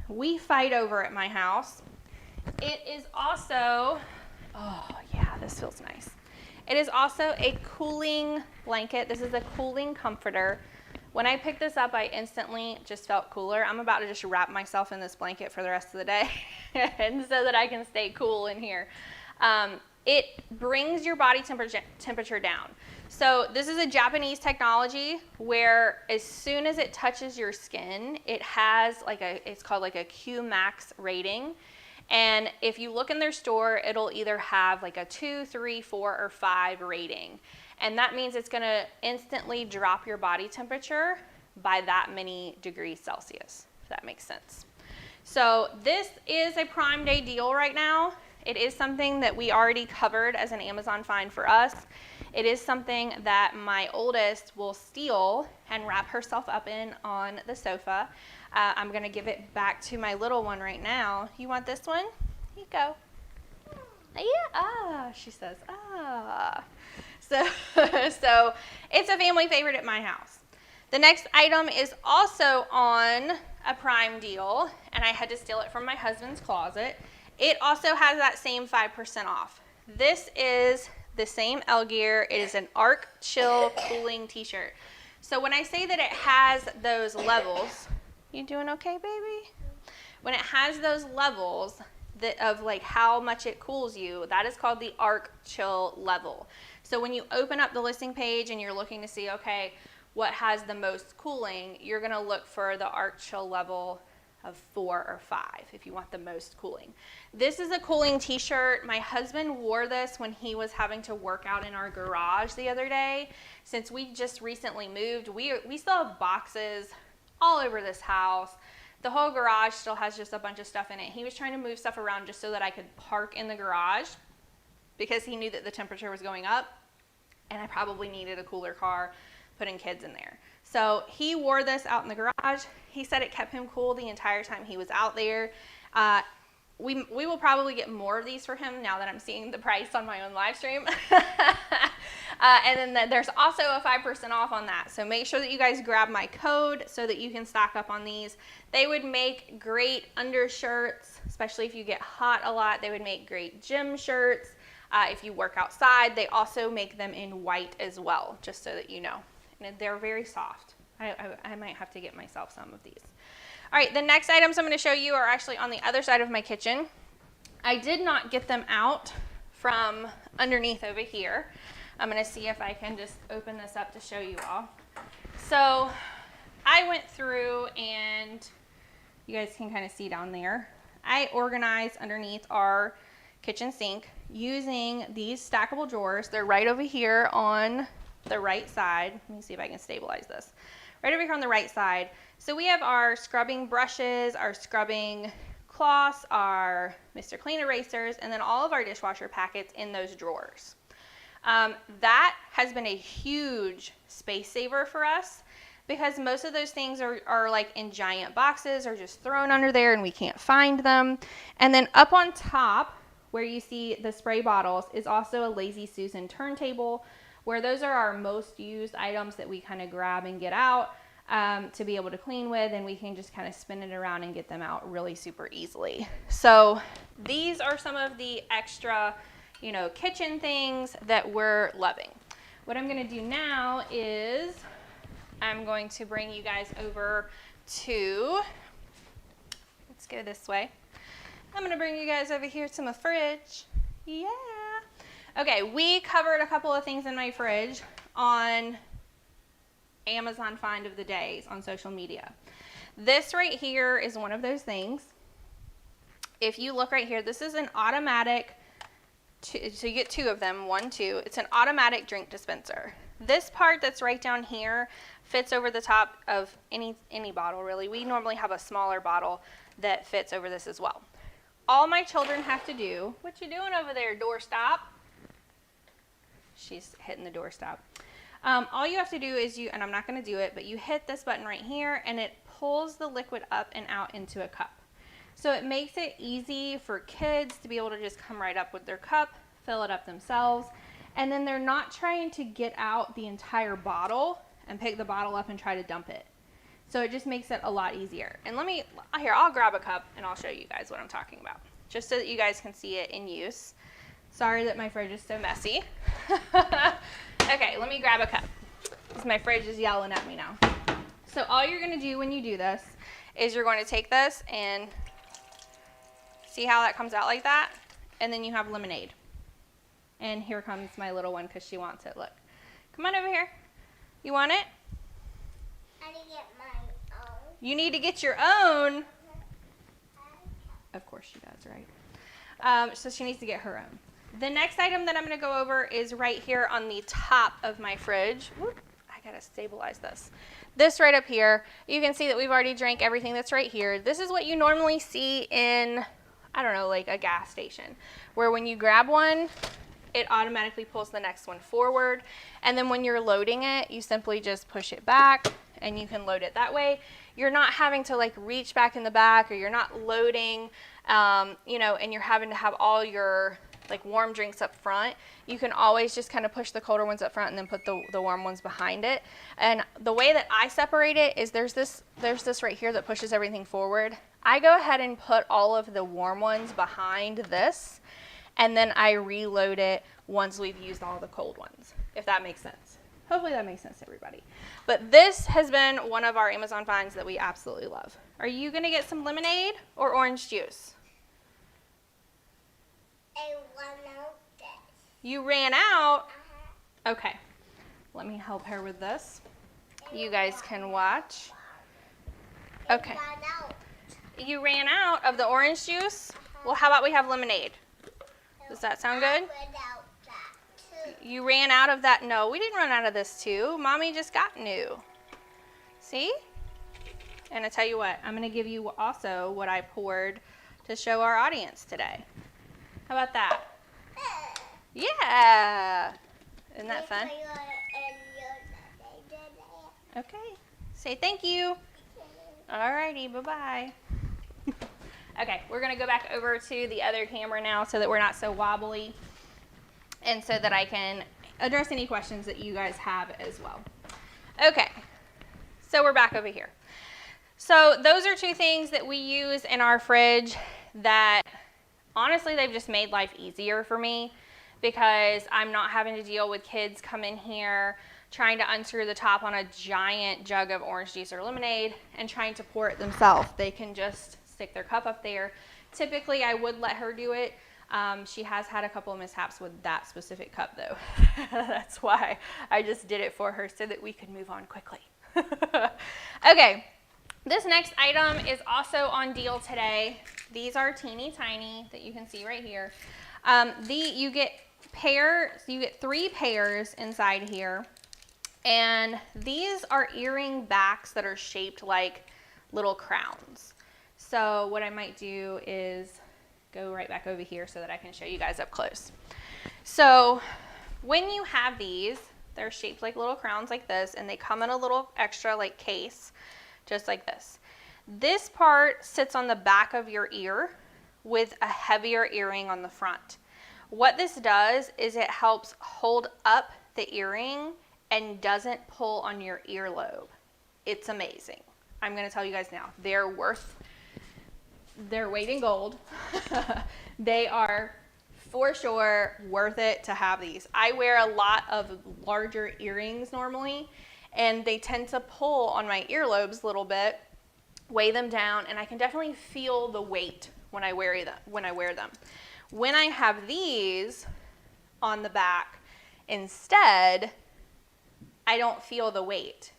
we fight over at my house. It is also, oh yeah, this feels nice. It is also a cooling blanket. This is a cooling comforter. When I picked this up, I instantly just felt cooler. I'm about to just wrap myself in this blanket for the rest of the day and so that I can stay cool in here. It brings your body temperature down. So this is a Japanese technology where as soon as it touches your skin, it has it's called like a Qmax rating. And if you look in their store, it'll either have like a 2, 3, 4, or 5 rating. And that means it's gonna instantly drop your body temperature by that many degrees Celsius, if that makes sense. So this is a Prime Day deal right now. It is something that we already covered as an Amazon find for us. It is something that my oldest will steal and wrap herself up in on the sofa. I'm gonna give it back to my little one right now. You want this one? Here you go. Yeah, she says, So it's a family favorite at my house. The next item is also on a Prime deal, and I had to steal it from my husband's closet. It also has that same 5% off. This is the same L-Gear. It is an Arc Chill cooling t-shirt. So when I say that it has those levels, you doing okay, baby? When it has those levels of like how much it cools you, that is called the Arc Chill level. So when you open up the listing page and you're looking to see, okay, what has the most cooling, you're gonna look for the Arc Chill level of 4 or 5 if you want the most cooling. This is a cooling t-shirt. My husband wore this when he was having to work out in our garage the other day. Since we just recently moved, we still have boxes all over this house. The whole garage still has just a bunch of stuff in it. He was trying to move stuff around just so that I could park in the garage because he knew that the temperature was going up and I probably needed a cooler car putting kids in there. So he wore this out in the garage. He said it kept him cool the entire time he was out there. we will probably get more of these for him now that I'm seeing the price on my own live stream. And then there's also a 5% off on that. So make sure that you guys grab my code so that you can stock up on these. They would make great undershirts, especially if you get hot a lot. They would make great gym shirts. If you work outside, they also make them in white as well, just so that you know. And they're very soft. I might have to get myself some of these. All right, the next items I'm going to show you are actually on the other side of my kitchen. I did not get them out from underneath over here. I'm going to see if I can just open this up to show you all. So I went through, and you guys can kind of see down there, I organized underneath our kitchen sink using these stackable drawers. They're right over here on the right side. Let me see if I can stabilize this. Right over here on the right side. So we have our scrubbing brushes, our scrubbing cloths, our Mr. Clean erasers, and then all of our dishwasher packets in those drawers. That has been a huge space saver for us because most of those things are like in giant boxes or just thrown under there and we can't find them. And then up on top where you see the spray bottles is also a Lazy Susan turntable, where those are our most used items that we kind of grab and get out to be able to clean with, and we can just kind of spin it around and get them out really super easily. So these are some of the extra, you know, kitchen things that we're loving. What I'm going to do now is I'm going to bring you guys over to, let's go this way. I'm going to bring you guys over here to my fridge. Yeah. Okay, we covered a couple of things in my fridge on Amazon Find of the Days on social media. This right here is one of those things. If you look right here, this is an automatic, so you get two of them, 1, 2. It's an automatic drink dispenser. This part that's right down here fits over the top of any bottle really. We normally have a smaller bottle that fits over this as well. All my children have to do, what you doing over there, doorstop? She's hitting the doorstop. All you have to do is and I'm not going to do it, but you hit this button right here and it pulls the liquid up and out into a cup. So it makes it easy for kids to be able to just come right up with their cup, fill it up themselves, and then they're not trying to get out the entire bottle and pick the bottle up and try to dump it. So it just makes it a lot easier. And I'll grab a cup and I'll show you guys what I'm talking about, just so that you guys can see it in use. Sorry that my fridge is so messy. Okay, let me grab a cup because my fridge is yelling at me now. So all you're going to do when you do this is you're going to take this and see how that comes out like that, and then you have lemonade. And here comes my little one because she wants it. Look. Come on over here. You want it? I need to get my own. You need to get your own. Of course she does, right? So she needs to get her own. The next item that I'm going to go over is right here on the top of my fridge. Whoop, I got to stabilize this. This right up here, you can see that we've already drank everything that's right here. This is what you normally see in, I don't know, like a gas station, where when you grab one, it automatically pulls the next one forward. And then when you're loading it, you simply just push it back and you can load it that way. You're not having to like reach back in the back, or you're not loading, you know, and you're having to have all your like warm drinks up front. You can always just kind of push the colder ones up front and then put the warm ones behind it. And the way that I separate it is there's this right here that pushes everything forward. I go ahead and put all of the warm ones behind this, and then I reload it once we've used all the cold ones, if that makes sense. Hopefully that makes sense to everybody. But this has been one of our Amazon finds that we absolutely love. Are you gonna get some lemonade or orange juice? I want this. You ran out? Okay, let me help her with this. You guys can watch. Okay. You ran out of the orange juice? Well, how about we have lemonade? Does that sound good? You ran out of that? No, we didn't run out of this too. Mommy just got new. See? And I tell you what, I'm going to give you also what I poured to show our audience today. How about that? Yeah. Isn't that fun? Okay. Say thank you. Alrighty, bye-bye. Okay, we're gonna go back over to the other camera now so that we're not so wobbly and so that I can address any questions that you guys have as well. Okay, so we're back over here. So those are two things that we use in our fridge that honestly, they've just made life easier for me because I'm not having to deal with kids come in here trying to unscrew the top on a giant jug of orange juice or lemonade and trying to pour it themselves. They can just stick their cup up there. Typically, I would let her do it. She has had a couple of mishaps with that specific cup though. That's why I just did it for her so that we could move on quickly. Okay, this next item is also on deal today. These are teeny tiny that you can see right here. You get 3 pairs inside here. And these are earring backs that are shaped like little crowns. So what I might do is go right back over here so that I can show you guys up close. So when you have these, they're shaped like little crowns like this, and they come in a little extra like case, just like this. This part sits on the back of your ear with a heavier earring on the front. What this does is it helps hold up the earring and doesn't pull on your earlobe. It's amazing. I'm gonna tell you guys now, they're worth their weight in gold. They are for sure worth it to have these. I wear a lot of larger earrings normally, and they tend to pull on my earlobes a little bit, weigh them down, and I can definitely feel the weight when I wear them. When I have these on the back instead, I don't feel the weight.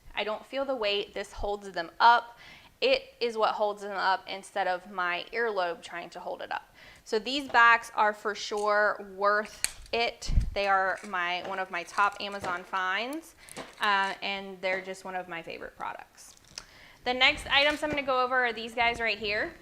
This holds them up. It is what holds them up instead of my earlobe trying to hold it up. So these backs are for sure worth it. They are one of my top Amazon finds, and they're just one of my favorite products. The next items I'm going to go over are these guys right here.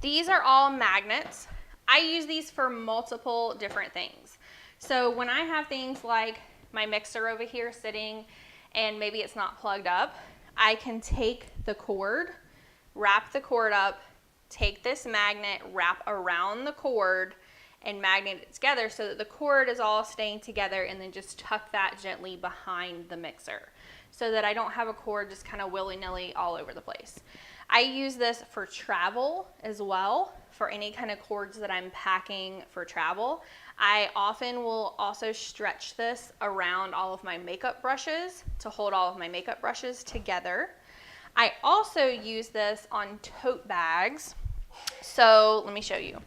These are all magnets. I use these for multiple different things. So when I have things like my mixer over here sitting and maybe it's not plugged up, I can take the cord, wrap the cord up, take this magnet, wrap around the cord, and magnet it together so that the cord is all staying together, and then just tuck that gently behind the mixer so that I don't have a cord just kind of willy-nilly all over the place. I use this for travel as well, for any kind of cords that I'm packing for travel. I often will also stretch this around all of my makeup brushes to hold all of my makeup brushes together. I also use this on tote bags. So let me show you.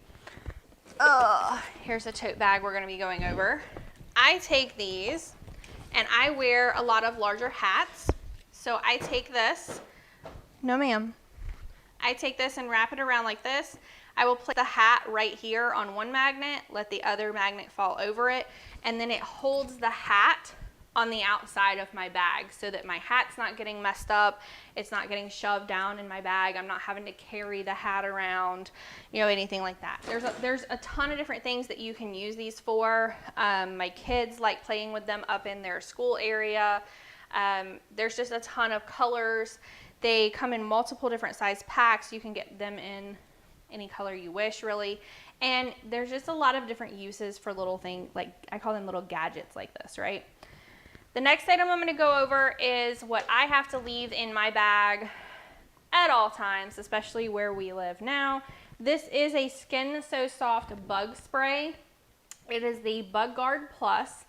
Here's a tote bag we're going to be going over. I take these and I wear a lot of larger hats. So I take this. No, ma'am. I take this and wrap it around like this. I will place the hat right here on one magnet, let the other magnet fall over it, and then it holds the hat on the outside of my bag so that my hat's not getting messed up, it's not getting shoved down in my bag, I'm not having to carry the hat around, anything like that. There's a ton of different things that you can use these for. My kids like playing with them up in their school area. There's just a ton of colors. They come in multiple different size packs. You can get them in any color you wish, really. And there's just a lot of different uses for little things, like I call them little gadgets like this, right? The next item I'm going to go over is what I have to leave in my bag at all times, especially where we live now. This is a Skin So Soft bug spray. It is the Bug Guard Plus.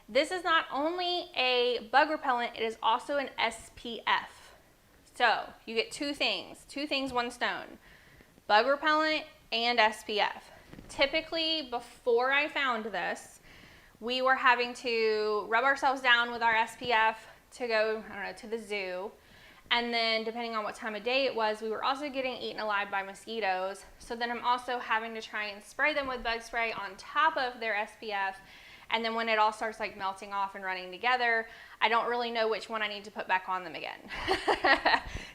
This is not only a bug repellent, it is also an SPF. So you get two things, one stone. Bug repellent and SPF. Typically, before I found this, we were having to rub ourselves down with our SPF to go, to the zoo. And then depending on what time of day it was, we were also getting eaten alive by mosquitoes. So then I'm also having to try and spray them with bug spray on top of their SPF. And then when it all starts like melting off and running together, I don't really know which one I need to put back on them again.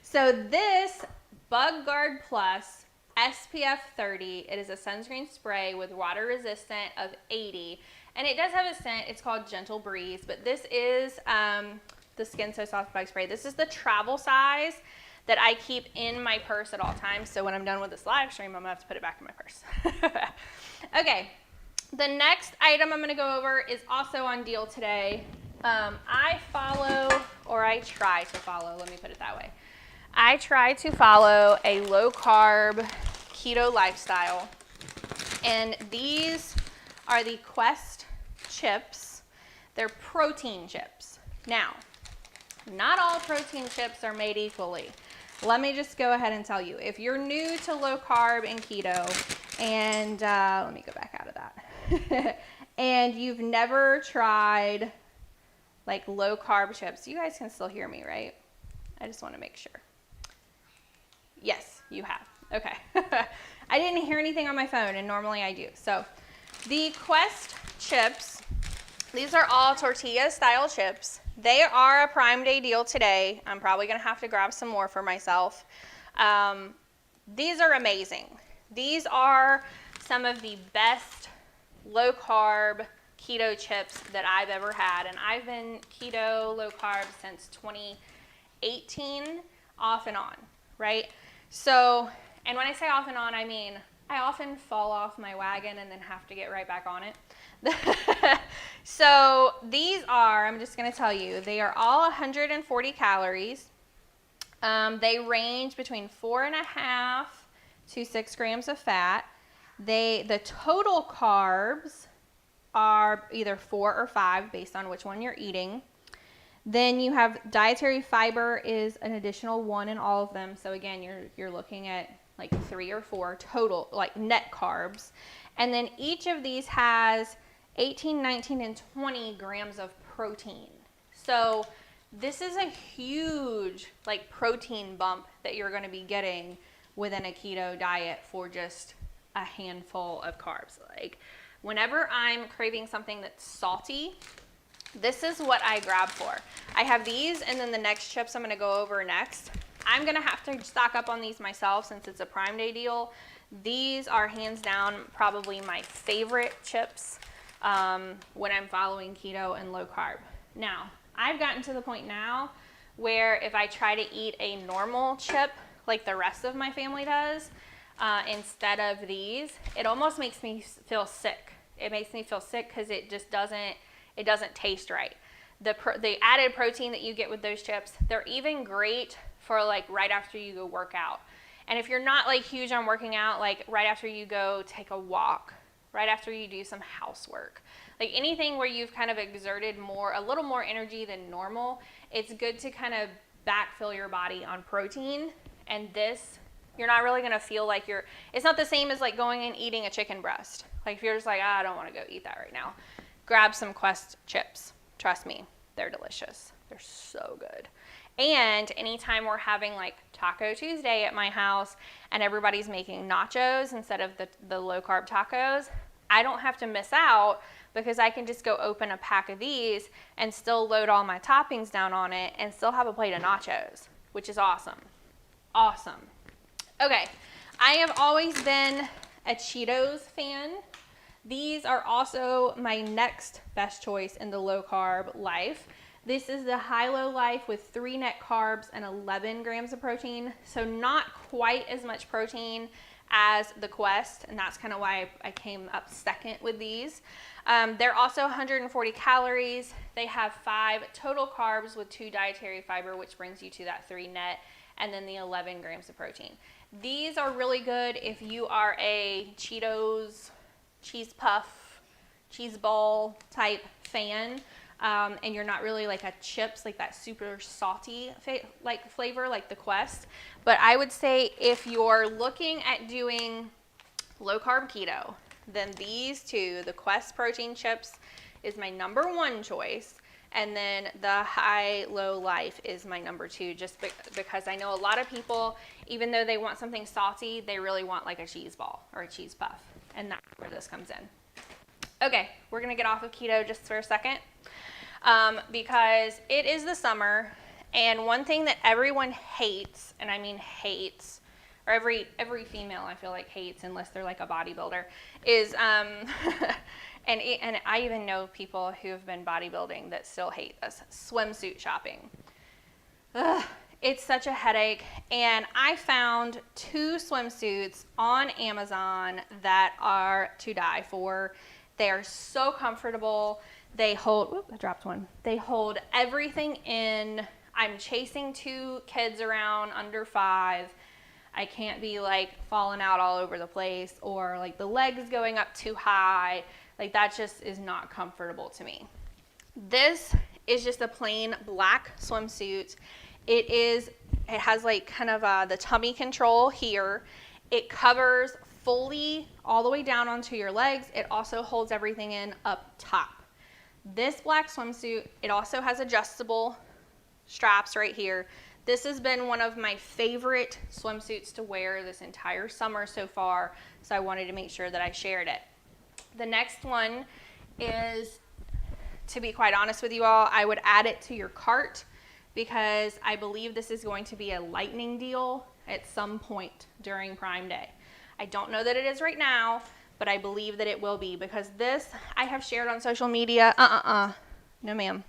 So this Bug Guard Plus SPF 30, it is a sunscreen spray with water resistant of 80. And it does have a scent, it's called Gentle Breeze, but this is the Skin So Soft bug spray. This is the travel size. that I keep in my purse at all times. So when I'm done with this live stream, I'm gonna have to put it back in my purse. Okay, the next item I'm gonna go over is also on deal today. I follow, or I try to follow, let me put it that way. I try to follow a low carb keto lifestyle. And these are the Quest chips. They're protein chips. Now, not all protein chips are made equally. Let me just go ahead and tell you, if you're new to low carb and keto, and let me go back out of that, and you've never tried like low carb chips, you guys can still hear me, right? I just want to make sure. Yes, you have. Okay. I didn't hear anything on my phone, and normally I do. So the Quest chips, these are all tortilla style chips. They are a Prime Day deal today. I'm probably going to have to grab some more for myself. These are amazing. These are some of the best low carb keto chips that I've ever had. And I've been keto low carb since 2018, off and on, right? So, and when I say off and on, I mean I often fall off my wagon and then have to get right back on it. So these are, I'm just going to tell you, they are all 140 calories. They range between 4.5 to 6 grams of fat. The total carbs are either 4 or 5 based on which one you're eating. Then you have dietary fiber is an additional 1 in all of them. So again, you're looking at like 3 or 4 total, like net carbs. And then each of these has 18, 19, and 20 grams of protein. So this is a huge like protein bump that you're going to be getting within a keto diet for just a handful of carbs. Like whenever I'm craving something that's salty, this is what I grab for. I have these, and then the next chips I'm going to go over next. I'm going to have to stock up on these myself since it's a Prime Day deal. These are hands down probably my favorite chips when I'm following keto and low carb. Now, I've gotten to the point now where if I try to eat a normal chip like the rest of my family does, instead of these, it almost makes me feel sick. It makes me feel sick because it just doesn't taste right. The added protein that you get with those chips, they're even great for like right after you go work out. And if you're not like huge on working out, like right after you go take a walk, right after you do some housework, like anything where you've kind of exerted a little more energy than normal, it's good to kind of backfill your body on protein. And this, you're not really going to feel like it's not the same as like going and eating a chicken breast. Like if you're just like, I don't want to go eat that right now, grab some Quest chips. Trust me, they're delicious. They're so good. And anytime we're having like Taco Tuesday at my house and everybody's making nachos instead of the low carb tacos, I don't have to miss out because I can just go open a pack of these and still load all my toppings down on it and still have a plate of nachos, which is awesome. Awesome. Okay, I have always been a Cheetos fan. These are also my next best choice in the low carb life. This is the high-low life with 3 net carbs and 11 grams of protein. So not quite as much protein as the Quest, and that's kind of why I came up second with these. They're also 140 calories. They have 5 total carbs with 2 dietary fiber, which brings you to that 3 net, and then the 11 grams of protein. These are really good if you are a Cheetos, cheese puff, cheese ball type fan. And you're not really like a chips, like that super salty flavor like the Quest. But I would say if you're looking at doing low carb keto, then these two, the Quest protein chips is my number 1 choice. And then the high-low life is my number 2, just because I know a lot of people, even though they want something salty, they really want like a cheese ball or a cheese puff. And that's where this comes in. Okay, we're going to get off of keto just for a second. Because it is the summer, and one thing that everyone hates, and I mean hates, or every female I feel like hates unless they're like a bodybuilder, is and I even know people who have been bodybuilding that still hate this, swimsuit shopping. Ugh, It's such a headache, and I found 2 swimsuits on Amazon that are to die for. They are so comfortable. They hold, I dropped one. They hold everything in. I'm chasing 2 kids around under 5. I can't be like falling out all over the place or like the legs going up too high. Like that just is not comfortable to me. This is just a plain black swimsuit. It has like kind of the tummy control here. It covers fully all the way down onto your legs. It also holds everything in up top. This black swimsuit, it also has adjustable straps right here. This has been one of my favorite swimsuits to wear this entire summer so far, so I wanted to make sure that I shared it. The next one is, to be quite honest with you all, I would add it to your cart because I believe this is going to be a lightning deal at some point during Prime Day. I don't know that it is right now, but I believe that it will be because this I have shared on social media. No ma'am.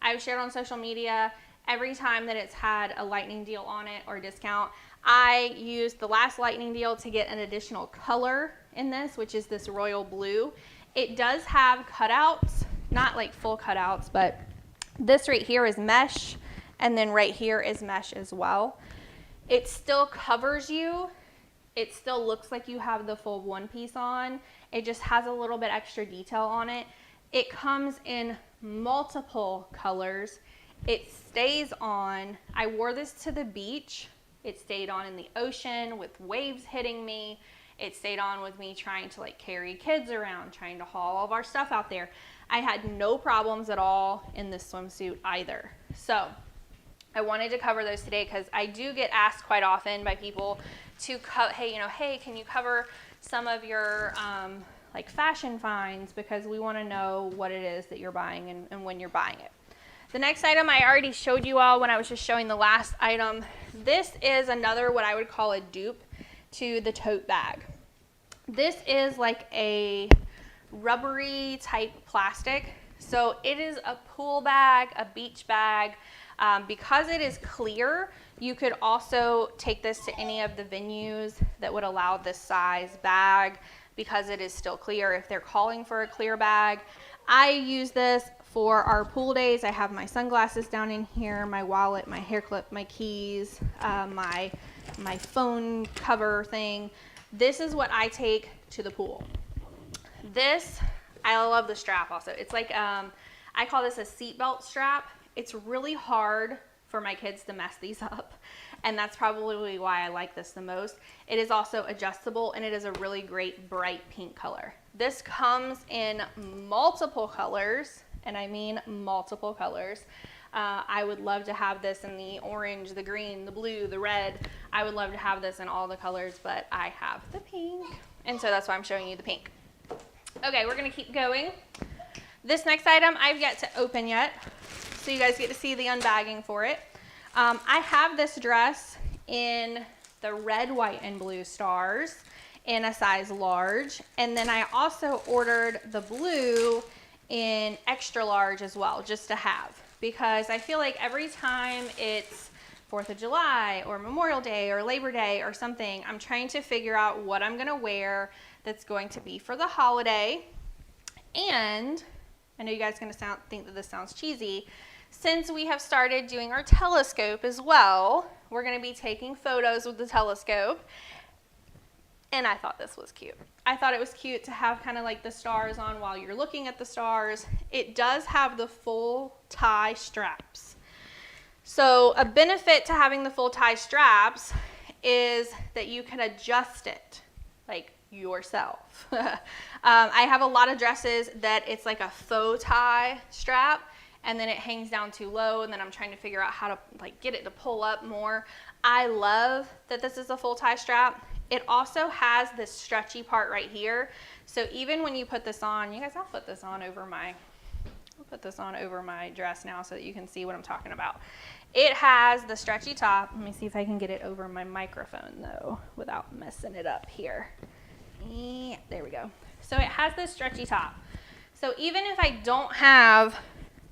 I've shared on social media every time that it's had a lightning deal on it or discount. I used the last lightning deal to get an additional color in this, which is this royal blue. It does have cutouts, not like full cutouts, but this right here is mesh, and then right here is mesh as well. It still covers you. It still looks like you have the full one piece on. It just has a little bit extra detail on it. It comes in multiple colors. It stays on. I wore this to the beach. It stayed on in the ocean with waves hitting me. It stayed on with me trying to like carry kids around, trying to haul all of our stuff out there. I had no problems at all in this swimsuit either. So I wanted to cover those today because I do get asked quite often by people to hey, can you cover some of your like fashion finds, because we want to know what it is that you're buying and when you're buying it. The next item I already showed you all when I was just showing the last item. This is another what I would call a dupe to the tote bag. This is like a rubbery type plastic. So it is a pool bag, a beach bag. Because it is clear, you could also take this to any of the venues that would allow this size bag because it is still clear if they're calling for a clear bag. I use this for our pool days. I have my sunglasses down in here, my wallet, my hair clip, my keys, my phone cover thing. This is what I take to the pool. This, I love the strap also. It's like, I call this a seatbelt strap. It's really hard for my kids to mess these up, and that's probably why I like this the most. It is also adjustable, and it is a really great bright pink color. This comes in multiple colors, and I mean multiple colors. I would love to have this in the orange, the green, the blue, the red. I would love to have this in all the colors, but I have the pink, and so that's why I'm showing you the pink. Okay, we're gonna keep going. This next item I've yet to open yet, so you guys get to see the unbagging for it. I have this dress in the red, white, and blue stars in a size large, and then I also ordered the blue in extra large as well, just to have, because I feel like every time it's 4th of July or Memorial Day or Labor Day or something, I'm trying to figure out what I'm gonna wear that's going to be for the holiday. And I know you guys are gonna think that this sounds cheesy. Since we have started doing our telescope as well, we're gonna be taking photos with the telescope. And I thought this was cute. I thought it was cute to have kind of like the stars on while you're looking at the stars. It does have the full tie straps. So a benefit to having the full tie straps is that you can adjust it like yourself. I have a lot of dresses that it's like a faux tie strap, and then it hangs down too low, and then I'm trying to figure out how to like get it to pull up more. I love that this is a full tie strap. It also has this stretchy part right here. So even when you put this on, you guys, I'll put this on over my dress now so that you can see what I'm talking about. It has the stretchy top. Let me see if I can get it over my microphone though without messing it up here. Yeah, there we go. So it has this stretchy top. So even if I don't have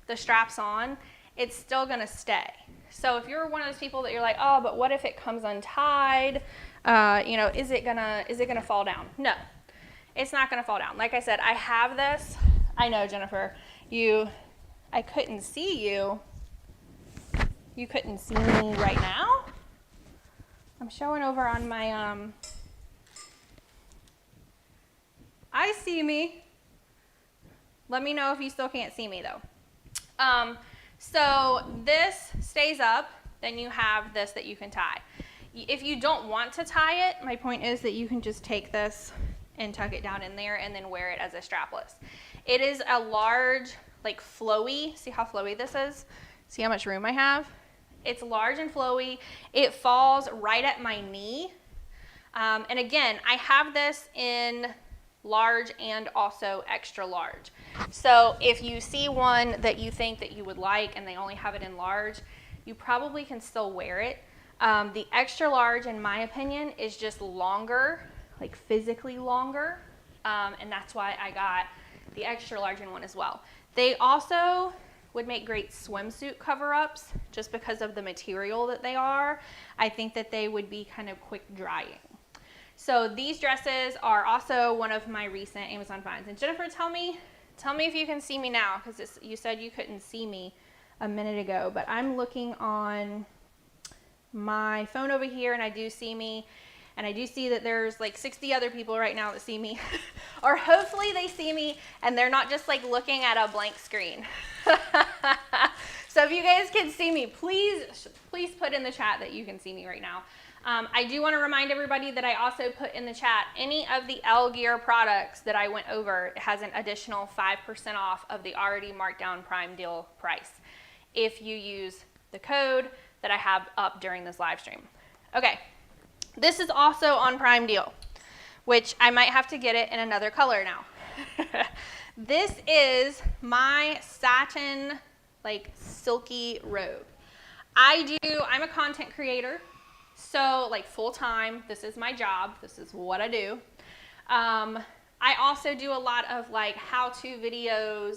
the straps on, it's still gonna stay. So if you're one of those people that you're like, oh, but what if it comes untied? Is it gonna fall down? No, it's not gonna fall down. Like I said, I have this. I know, Jennifer, I couldn't see you. You couldn't see me right now. I'm showing over on my, I see me. Let me know if you still can't see me though. So this stays up, then you have this that you can tie. If you don't want to tie it, my point is that you can just take this and tuck it down in there and then wear it as a strapless. It is a large, like flowy, see how flowy this is? See how much room I have? It's large and flowy. It falls right at my knee. And again, I have this in large and also extra large. So if you see one that you think that you would like and they only have it in large, you probably can still wear it. The extra large, in my opinion, is just longer, like physically longer. And that's why I got the extra large in one as well. They also would make great swimsuit cover-ups just because of the material that they are. I think that they would be kind of quick drying. So these dresses are also one of my recent Amazon finds. And Jennifer, tell me if you can see me now, because you said you couldn't see me a minute ago, but I'm looking on my phone over here and I do see me, and I do see that there's like 60 other people right now that see me, or hopefully they see me and they're not just like looking at a blank screen. So if you guys can see me, please put in the chat that you can see me right now. I do want to remind everybody that I also put in the chat any of the L Gear products that I went over has an additional 5% off of the already marked down Prime deal price if you use the code that I have up during this live stream. Okay, this is also on Prime deal, which I might have to get it in another color now. This is my satin, like silky robe. I'm a content creator. So like full time, this is my job. This is what I do. I also do a lot of like how-to videos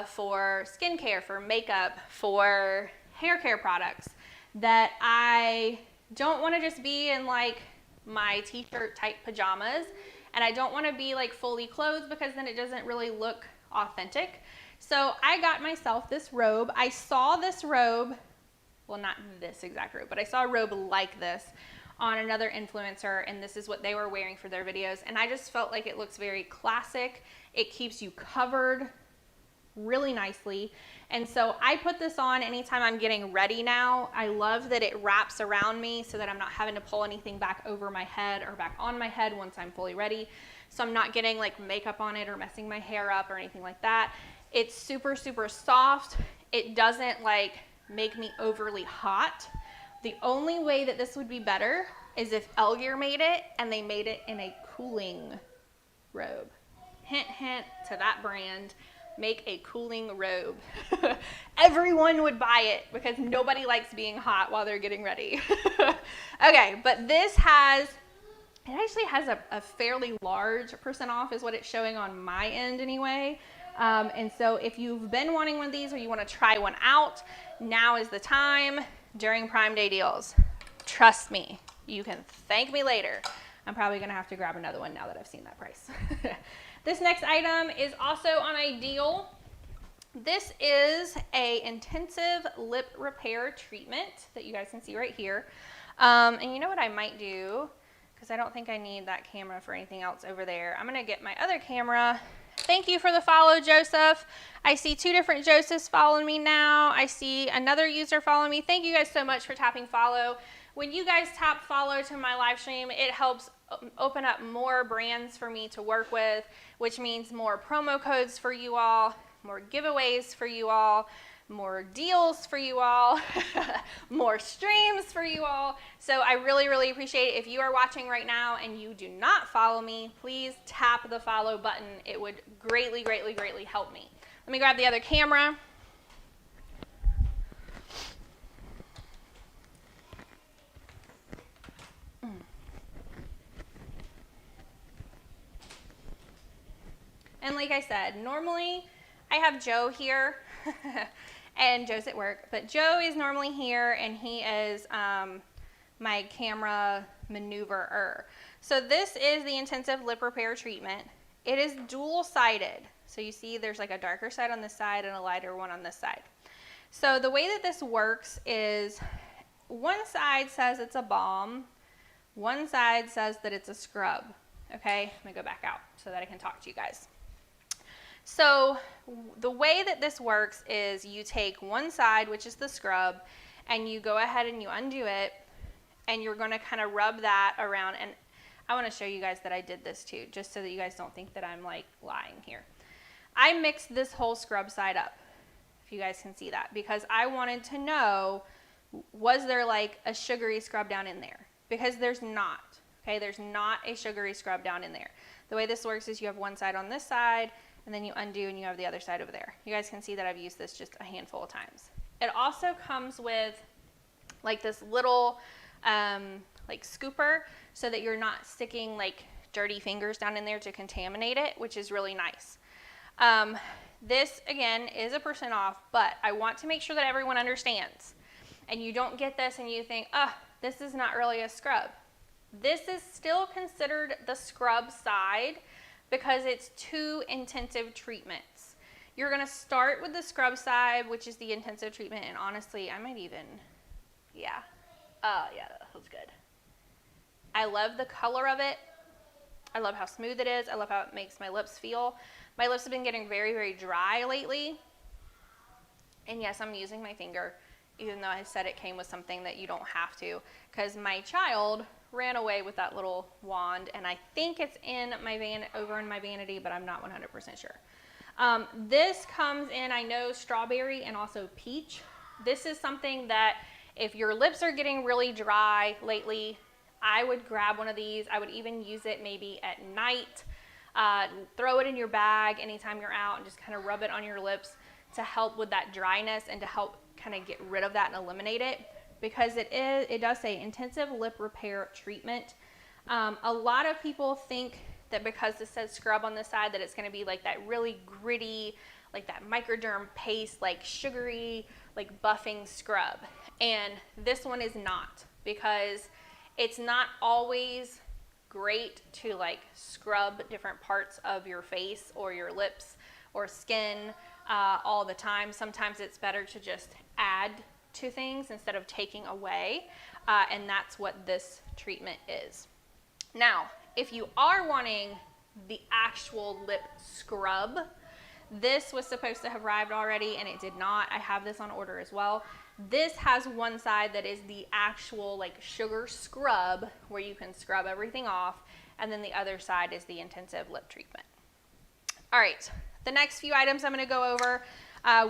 for skincare, for makeup, for hair care products that I don't want to just be in like my t-shirt type pajamas, and I don't want to be like fully clothed because then it doesn't really look authentic. So I got myself this robe. I saw this robe, well, not this exact robe, but I saw a robe like this on another influencer, and this is what they were wearing for their videos. And I just felt like it looks very classic. It keeps you covered really nicely. And so I put this on anytime I'm getting ready now. I love that it wraps around me so that I'm not having to pull anything back over my head or back on my head once I'm fully ready. So I'm not getting like makeup on it or messing my hair up or anything like that. It's super, super soft. It doesn't like make me overly hot. The only way that this would be better is if L Gear made it and they made it in a cooling robe. Hint, hint to that brand. Make a cooling robe. Everyone would buy it because nobody likes being hot while they're getting ready. Okay, but this actually has a fairly large % off is what it's showing on my end anyway. And so if you've been wanting one of these or you want to try one out, now is the time during Prime Day deals. Trust me, you can thank me later. I'm probably going to have to grab another one now that I've seen that price. This next item is also on a deal. This is a intensive lip repair treatment that you guys can see right here. And you know what I might do, because I don't think I need that camera for anything else over there. I'm going to get my other camera. Thank you for the follow, Joseph. I see 2 different Josephs following me now. I see another user following me. Thank you guys so much for tapping follow. When you guys tap follow to my live stream, it helps open up more brands for me to work with, which means more promo codes for you all, more giveaways for you all, more deals for you all, more streams for you all. So I really, really appreciate it. If you are watching right now and you do not follow me, please tap the follow button. It would greatly, greatly, greatly help me. Let me grab the other camera. And like I said, normally I have Joe here and Joe's at work, but Joe is normally here, and he is my camera maneuverer. So this is the intensive lip repair treatment. It is dual-sided. So you see there's like a darker side on this side and a lighter one on this side. So the way that this works is one side says it's a balm, one side says that it's a scrub. Okay, let me go back out so that I can talk to you guys. So the way that this works is you take one side, which is the scrub, and you go ahead and you undo it, and you're going to kind of rub that around. And I want to show you guys that I did this too, just so that you guys don't think that I'm like lying here. I mixed this whole scrub side up, if you guys can see that, because I wanted to know, was there like a sugary scrub down in there? Because there's not. Okay, there's not a sugary scrub down in there. The way this works is you have one side on this side, and then you undo and you have the other side over there. You guys can see that I've used this just a handful of times. It also comes with like this little like scooper, so that you're not sticking like dirty fingers down in there to contaminate it, which is really nice. This again is a % off, but I want to make sure that everyone understands, and you don't get this and you think, oh, this is not really a scrub. This is still considered the scrub side because it's 2 intensive treatments. You're going to start with the scrub side, which is the intensive treatment, and honestly, I might even, yeah, that feels good. I love the color of it. I love how smooth it is. I love how it makes my lips feel. My lips have been getting very, very dry lately, and yes, I'm using my finger, even though I said it came with something that you don't have to, because my child ran away with that little wand, and I think it's in my over in my vanity, but I'm not 100% sure. This comes in, I know, strawberry and also peach. This is something that if your lips are getting really dry lately, I would grab one of these. I would even use it maybe at night. Throw it in your bag anytime you're out and just kind of rub it on your lips to help with that dryness and to help kind of get rid of that and eliminate it, because it does say intensive lip repair treatment. A lot of people think that because this says scrub on the side that it's going to be like that really gritty, like that microderm paste, like sugary, like buffing scrub. And this one is not, because it's not always great to like scrub different parts of your face or your lips or skin all the time. Sometimes it's better to just add to things instead of taking away, and that's what this treatment is. Now, if you are wanting the actual lip scrub, this was supposed to have arrived already and it did not. I have this on order as well. This has one side that is the actual like sugar scrub where you can scrub everything off, and then the other side is the intensive lip treatment. All right, the next few items I'm going to go over,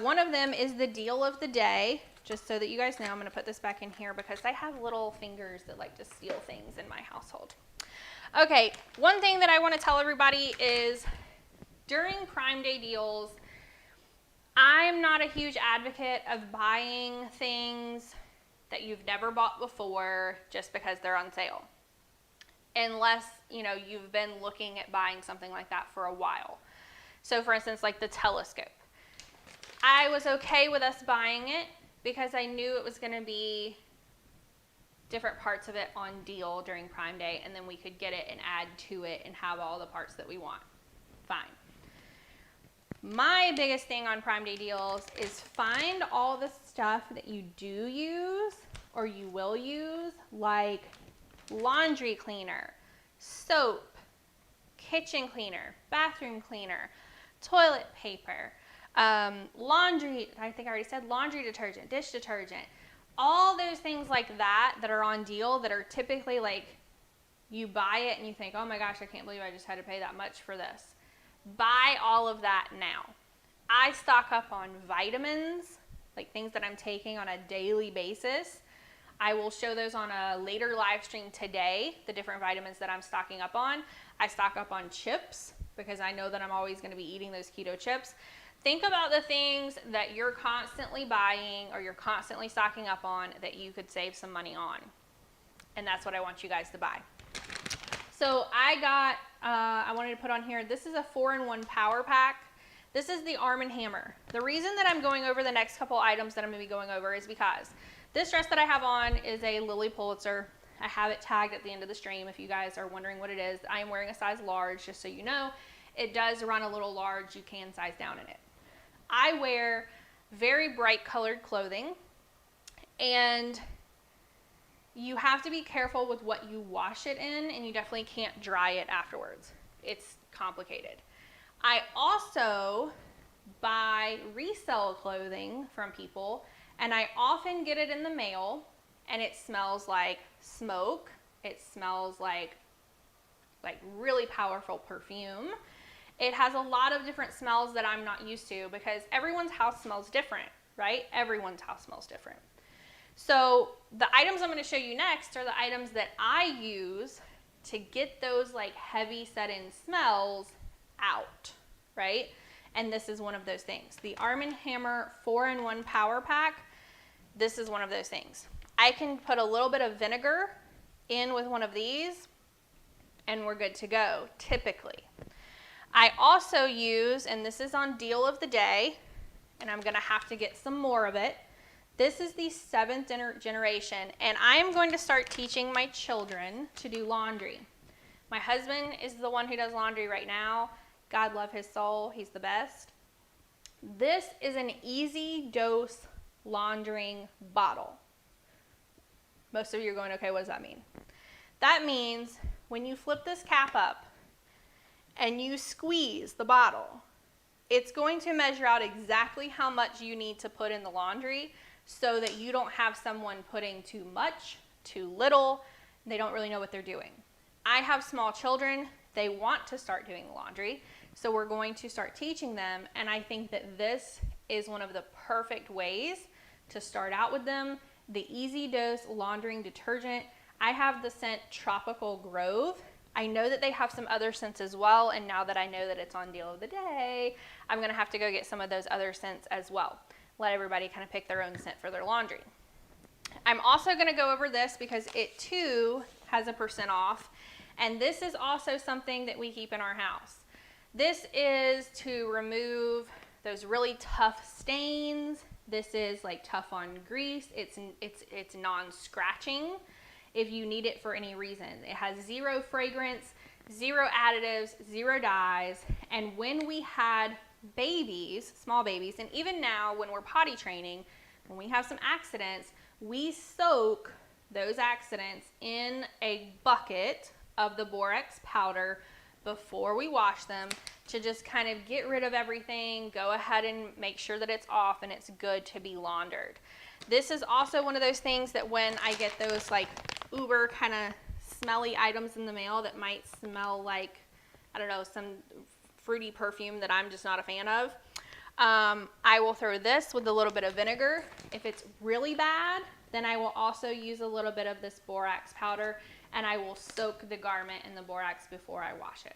one of them is the deal of the day. Just so that you guys know, I'm going to put this back in here because I have little fingers that like to steal things in my household. Okay, one thing that I want to tell everybody is during Prime Day deals, I'm not a huge advocate of buying things that you've never bought before just because they're on sale. Unless, you know, you've been looking at buying something like that for a while. So for instance, like the telescope. I was okay with us buying it because I knew it was going to be different parts of it on deal during Prime Day, and then we could get it and add to it and have all the parts that we want. Fine. My biggest thing on Prime Day deals is find all the stuff that you do use or you will use, like laundry cleaner, soap, kitchen cleaner, bathroom cleaner, toilet paper, laundry, I think I already said laundry detergent, dish detergent, all those things like that that are on deal that are typically like you buy it and you think, oh my gosh, I can't believe I just had to pay that much for this. Buy all of that now. I stock up on vitamins, like things that I'm taking on a daily basis. I will show those on a later live stream today, the different vitamins that I'm stocking up on. I stock up on chips because I know that I'm always going to be eating those keto chips. Think about the things that you're constantly buying or you're constantly stocking up on that you could save some money on. And that's what I want you guys to buy. So I got, I wanted to put on here, this is a 4-in-1 power pack. This is the Arm & Hammer. The reason that I'm going over the next couple items that I'm going to be going over is because this dress that I have on is a Lilly Pulitzer. I have it tagged at the end of the stream if you guys are wondering what it is. I am wearing a size large, just so you know. It does run a little large. You can size down in it. I wear very bright colored clothing, and you have to be careful with what you wash it in, and you definitely can't dry it afterwards. It's complicated. I also buy resale clothing from people, and I often get it in the mail, and it smells like smoke. It smells like really powerful perfume. It has a lot of different smells that I'm not used to because everyone's house smells different, right? Everyone's house smells different. So the items I'm going to show you next are the items that I use to get those like heavy set-in smells out, right? And this is one of those things. The Arm & Hammer 4-in-1 Power Pack, this is one of those things. I can put a little bit of vinegar in with one of these and we're good to go, typically. I also use, and this is on deal of the day, and I'm going to have to get some more of it. This is the 7th generation, and I am going to start teaching my children to do laundry. My husband is the one who does laundry right now. God love his soul. He's the best. This is an easy dose laundering bottle. Most of you are going, okay, what does that mean? That means when you flip this cap up and you squeeze the bottle, it's going to measure out exactly how much you need to put in the laundry so that you don't have someone putting too much, too little. They don't really know what they're doing. I have small children. They want to start doing the laundry, so we're going to start teaching them, and I think that this is one of the perfect ways to start out with them. The Easy Dose Laundering Detergent. I have the scent Tropical Grove. I know that they have some other scents as well, and now that I know that it's on deal of the day, I'm going to have to go get some of those other scents as well. Let everybody kind of pick their own scent for their laundry. I'm also going to go over this because it too has a % off, and this is also something that we keep in our house. This is to remove those really tough stains. This is like tough on grease. It's non-scratching if you need it for any reason. It has 0 fragrance, 0 additives, 0 dyes, and when we had babies, small babies, and even now when we're potty training, when we have some accidents, we soak those accidents in a bucket of the borax powder before we wash them to just kind of get rid of everything, go ahead and make sure that it's off and it's good to be laundered. This is also one of those things that when I get those like uber kind of smelly items in the mail that might smell like, I don't know, some fruity perfume that I'm just not a fan of, I will throw this with a little bit of vinegar. If it's really bad, then I will also use a little bit of this borax powder, and I will soak the garment in the borax before I wash it.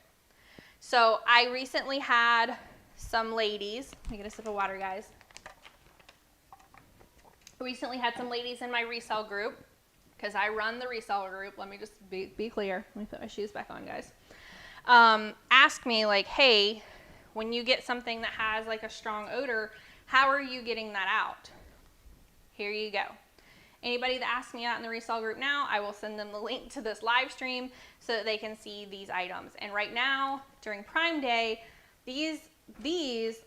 So I recently had some ladies, let me get a sip of water, guys. Recently had some ladies in my resale group, because I run the reseller group. Let me just be clear. Let me put my shoes back on, guys. Ask me like, hey, when you get something that has like a strong odor, how are you getting that out? Here you go. Anybody that asks me out in the resale group now, I will send them the link to this live stream so that they can see these items. And right now, during Prime Day, these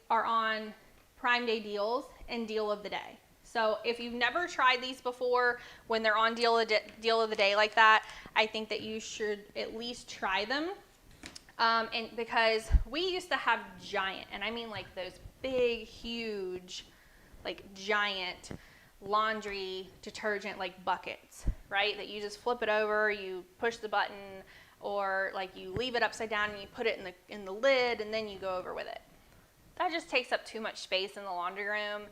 are on Prime Day deals and deal of the day. So if you've never tried these before, when they're on deal of the day like that, I think that you should at least try them. And because we used to have giant, and I mean like those big, huge, like giant laundry detergent like buckets, right? That you just flip it over, you push the button, or like you leave it upside down and you put it in the lid and then you go over with it. That just takes up too much space in the laundry room.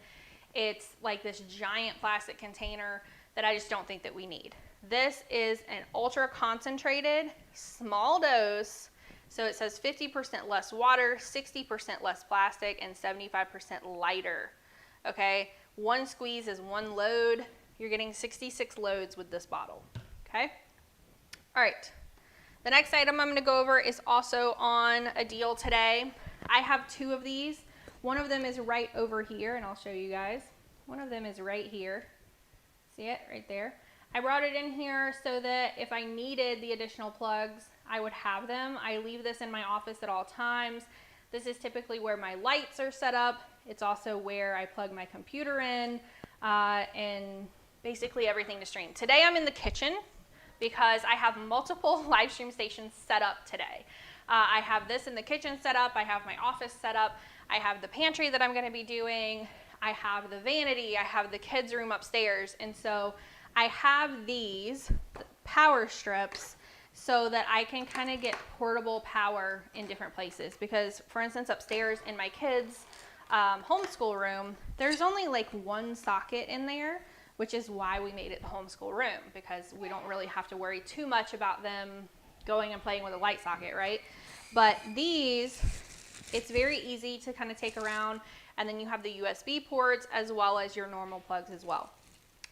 It's like this giant plastic container that I just don't think that we need. This is an ultra concentrated, small dose. So it says 50% less water, 60% less plastic, and 75% lighter. Okay, one squeeze is one load. You're getting 66 loads with this bottle. Okay, all right. The next item I'm going to go over is also on a deal today. I have 2 of these. One of them is right over here, and I'll show you guys. One of them is right here. See it right there? I brought it in here so that if I needed the additional plugs, I would have them. I leave this in my office at all times. This is typically where my lights are set up. It's also where I plug my computer in and basically everything to stream. Today I'm in the kitchen because I have multiple live stream stations set up today. I have this in the kitchen set up. I have my office set up. I have the pantry that I'm going to be doing. I have the vanity. I have the kids' room upstairs. And so I have these power strips so that I can kind of get portable power in different places. Because, for instance, upstairs in my kids' homeschool room, there's only like one socket in there, which is why we made it the homeschool room, because we don't really have to worry too much about them going and playing with a light socket, right? But these, it's very easy to kind of take around, and then you have the USB ports as well as your normal plugs as well.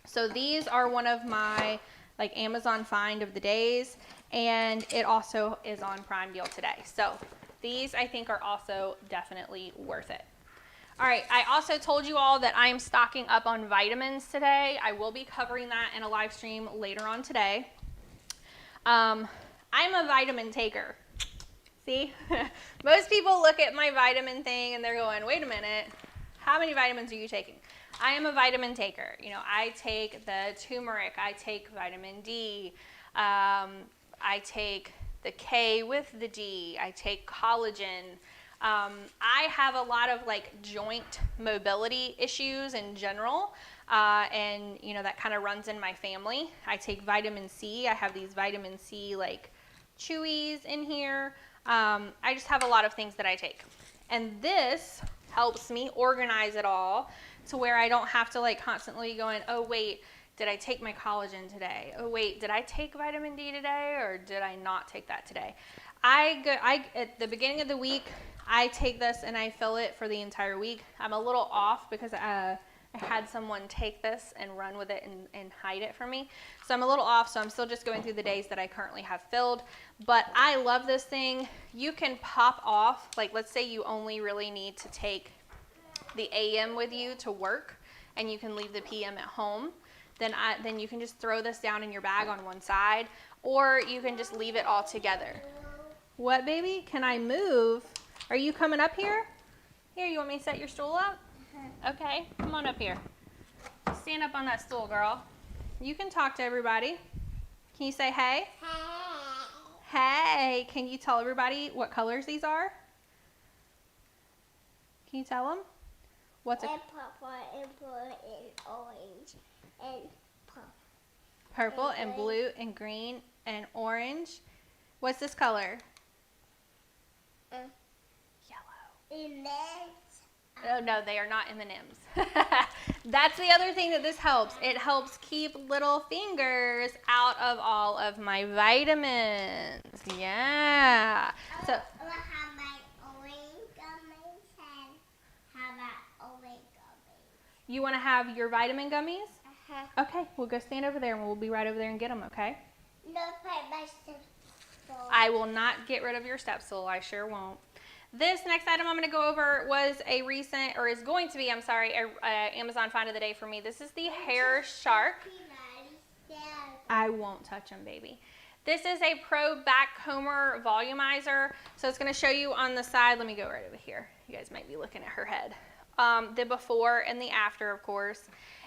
So these are one of my like Amazon find of the days, and it also is on Prime Deal today. So these I think are also definitely worth it. All right, I also told you all that I am stocking up on vitamins today. I will be covering that in a live stream later on today. I'm a vitamin taker. See? Most people look at my vitamin thing and they're going, wait a minute, how many vitamins are you taking? I am a vitamin taker. You know, I take the turmeric, I take vitamin D, I take the K with the D, I take collagen. I have a lot of like joint mobility issues in general, and you know that kind of runs in my family. I take vitamin C. I have these vitamin C like chewies in here. I just have a lot of things that I take, and this helps me organize it all to where I don't have to like constantly going, oh wait, did I take my collagen today? Oh wait, did I take vitamin D today, or did I not take that today? At the beginning of the week, I take this and I fill it for the entire week. I'm a little off because I had someone take this and run with it and hide it from me. So I'm a little off, so I'm still just going through the days that I currently have filled. But I love this thing. You can pop off, like let's say you only really need to take the AM with you to work and you can leave the PM at home. Then you can just throw this down in your bag on one side, or you can just leave it all together. What, baby? Can I move? Are you coming up here? Here, you want me to set your stool up? Okay, come on up here. Stand up on that stool, girl. You can talk to everybody. Can you say hey? Hey. Hey, can you tell everybody what colors these are? Can you tell them? What's a And purple and blue and orange and purple and blue and green and orange? What's this color? Yellow. M&Ms. Oh, no, they are not M&Ms. That's the other thing that this helps. It helps keep little fingers out of all of my vitamins. Yeah. So I have my orange gummies and how about orange gummies? you want to have your vitamin gummies? Uh-huh. Okay, we'll go stand over there and we'll be right over there and get them, okay? No, put my sister. I will not get rid of your step stool. I sure won't. This next item I'm going to go over was a recent, or is going to be, I'm sorry, a Amazon find of the day for me. This is the Hair Shark. I won't touch them, baby. This is a Pro Back Comber Volumizer. So it's going to show you on the side. Let me go right over here. You guys might be looking at her head. The before and the after, of course.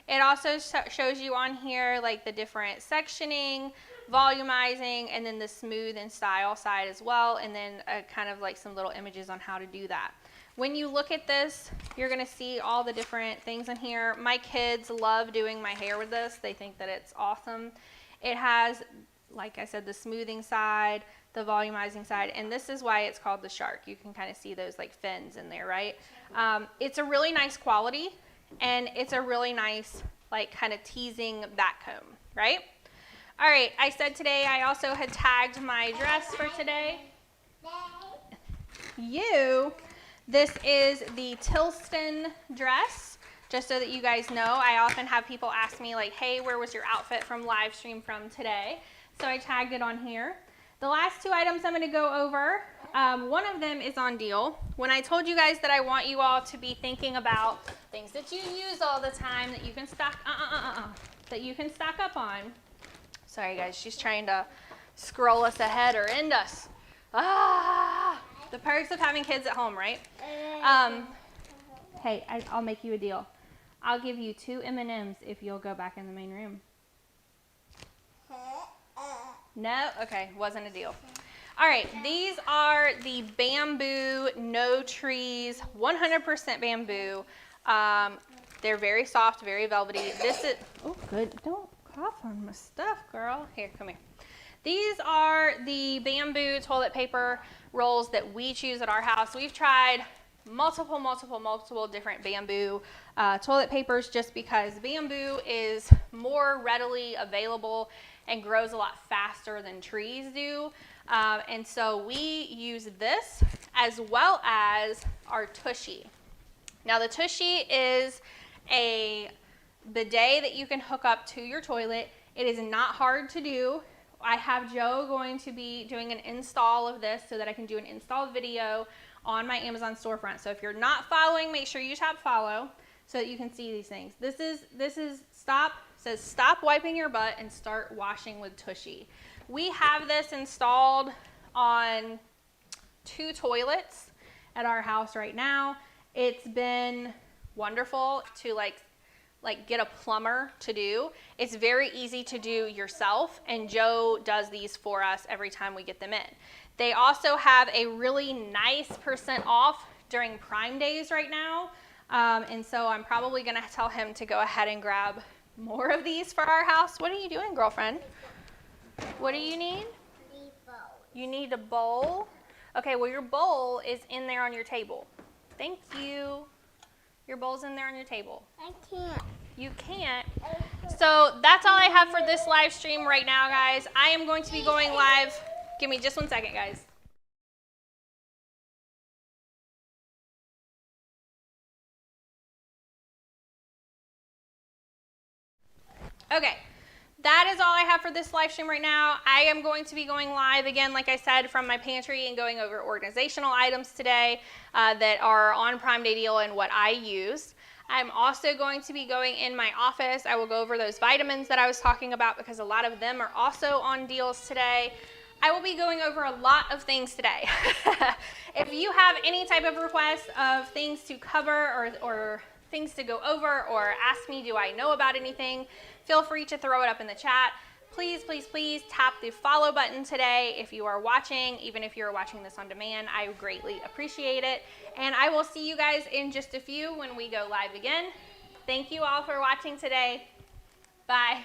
It also shows you on here like the different sectioning, volumizing, and then the smooth and style side as well, and then kind of like some little images on how to do that. When you look at this, you're going to see all the different things in here. My kids love doing my hair with this. They think that it's awesome. It has, like I said, the smoothing side, the volumizing side, and this is why it's called the Shark. You can kind of see those like fins in there, right? It's a really nice quality, and it's a really nice like kind of teasing back comb, right? All right, I said today I also had tagged my dress for today. This is the Tilston dress, just so that you guys know. I often have people ask me like, hey, where was your outfit from live stream from today? So I tagged it on here. The last two items I'm going to go over, one of them is on deal. When I told you guys that I want you all to be thinking about things that you use all the time that you can stock, that you can stock up on. Sorry guys, she's trying to scroll us ahead or end us. The perks of having kids at home, right? Hey, I'll make you a deal. I'll give you 2 M&Ms if you'll go back in the main room. No? Okay, wasn't a deal. All right, these are the bamboo, no trees, 100% bamboo. They're very soft, very velvety. This is, oh good, don't cough on my stuff, girl. Here, come here. These are the bamboo toilet paper rolls that we choose at our house. We've tried multiple different bamboo toilet papers just because bamboo is more readily available and grows a lot faster than trees do. And so we use this as well as our Tushy. Now the Tushy is a bidet that you can hook up to your toilet. It is not hard to do. I have Joe going to be doing an install of this so that I can do an install video on my Amazon storefront. So if you're not following, make sure you tap follow so that you can see these things. This is says stop wiping your butt and start washing with Tushy. We have this installed on 2 toilets at our house right now. It's been wonderful to like get a plumber to do. It's very easy to do yourself, and Joe does these for us every time we get them in. They also have a really nice % off during Prime Days right now. And so I'm probably gonna tell him to go ahead and grab more of these for our house. What are you doing, girlfriend? What do you need? You need a bowl? Okay, well your bowl is in there on your table. Thank you. Your bowl's in there on your table. I can't. You can't. So that's all I have for this live stream right now, guys. I am going to be going live. Give me just 1 second, guys. Okay, that is all I have for this live stream right now. I am going to be going live again, like I said, from my pantry and going over organizational items today that are on Prime Day deal and what I used. I'm also going to be going in my office. I will go over those vitamins that I was talking about because a lot of them are also on deals today. I will be going over a lot of things today. If you have any type of request of things to cover or things to go over or ask me, do I know about anything, feel free to throw it up in the chat. Please, please, please tap the follow button today if you are watching, even if you're watching this on demand. I greatly appreciate it. And I will see you guys in just a few when we go live again. Thank you all for watching today. Bye.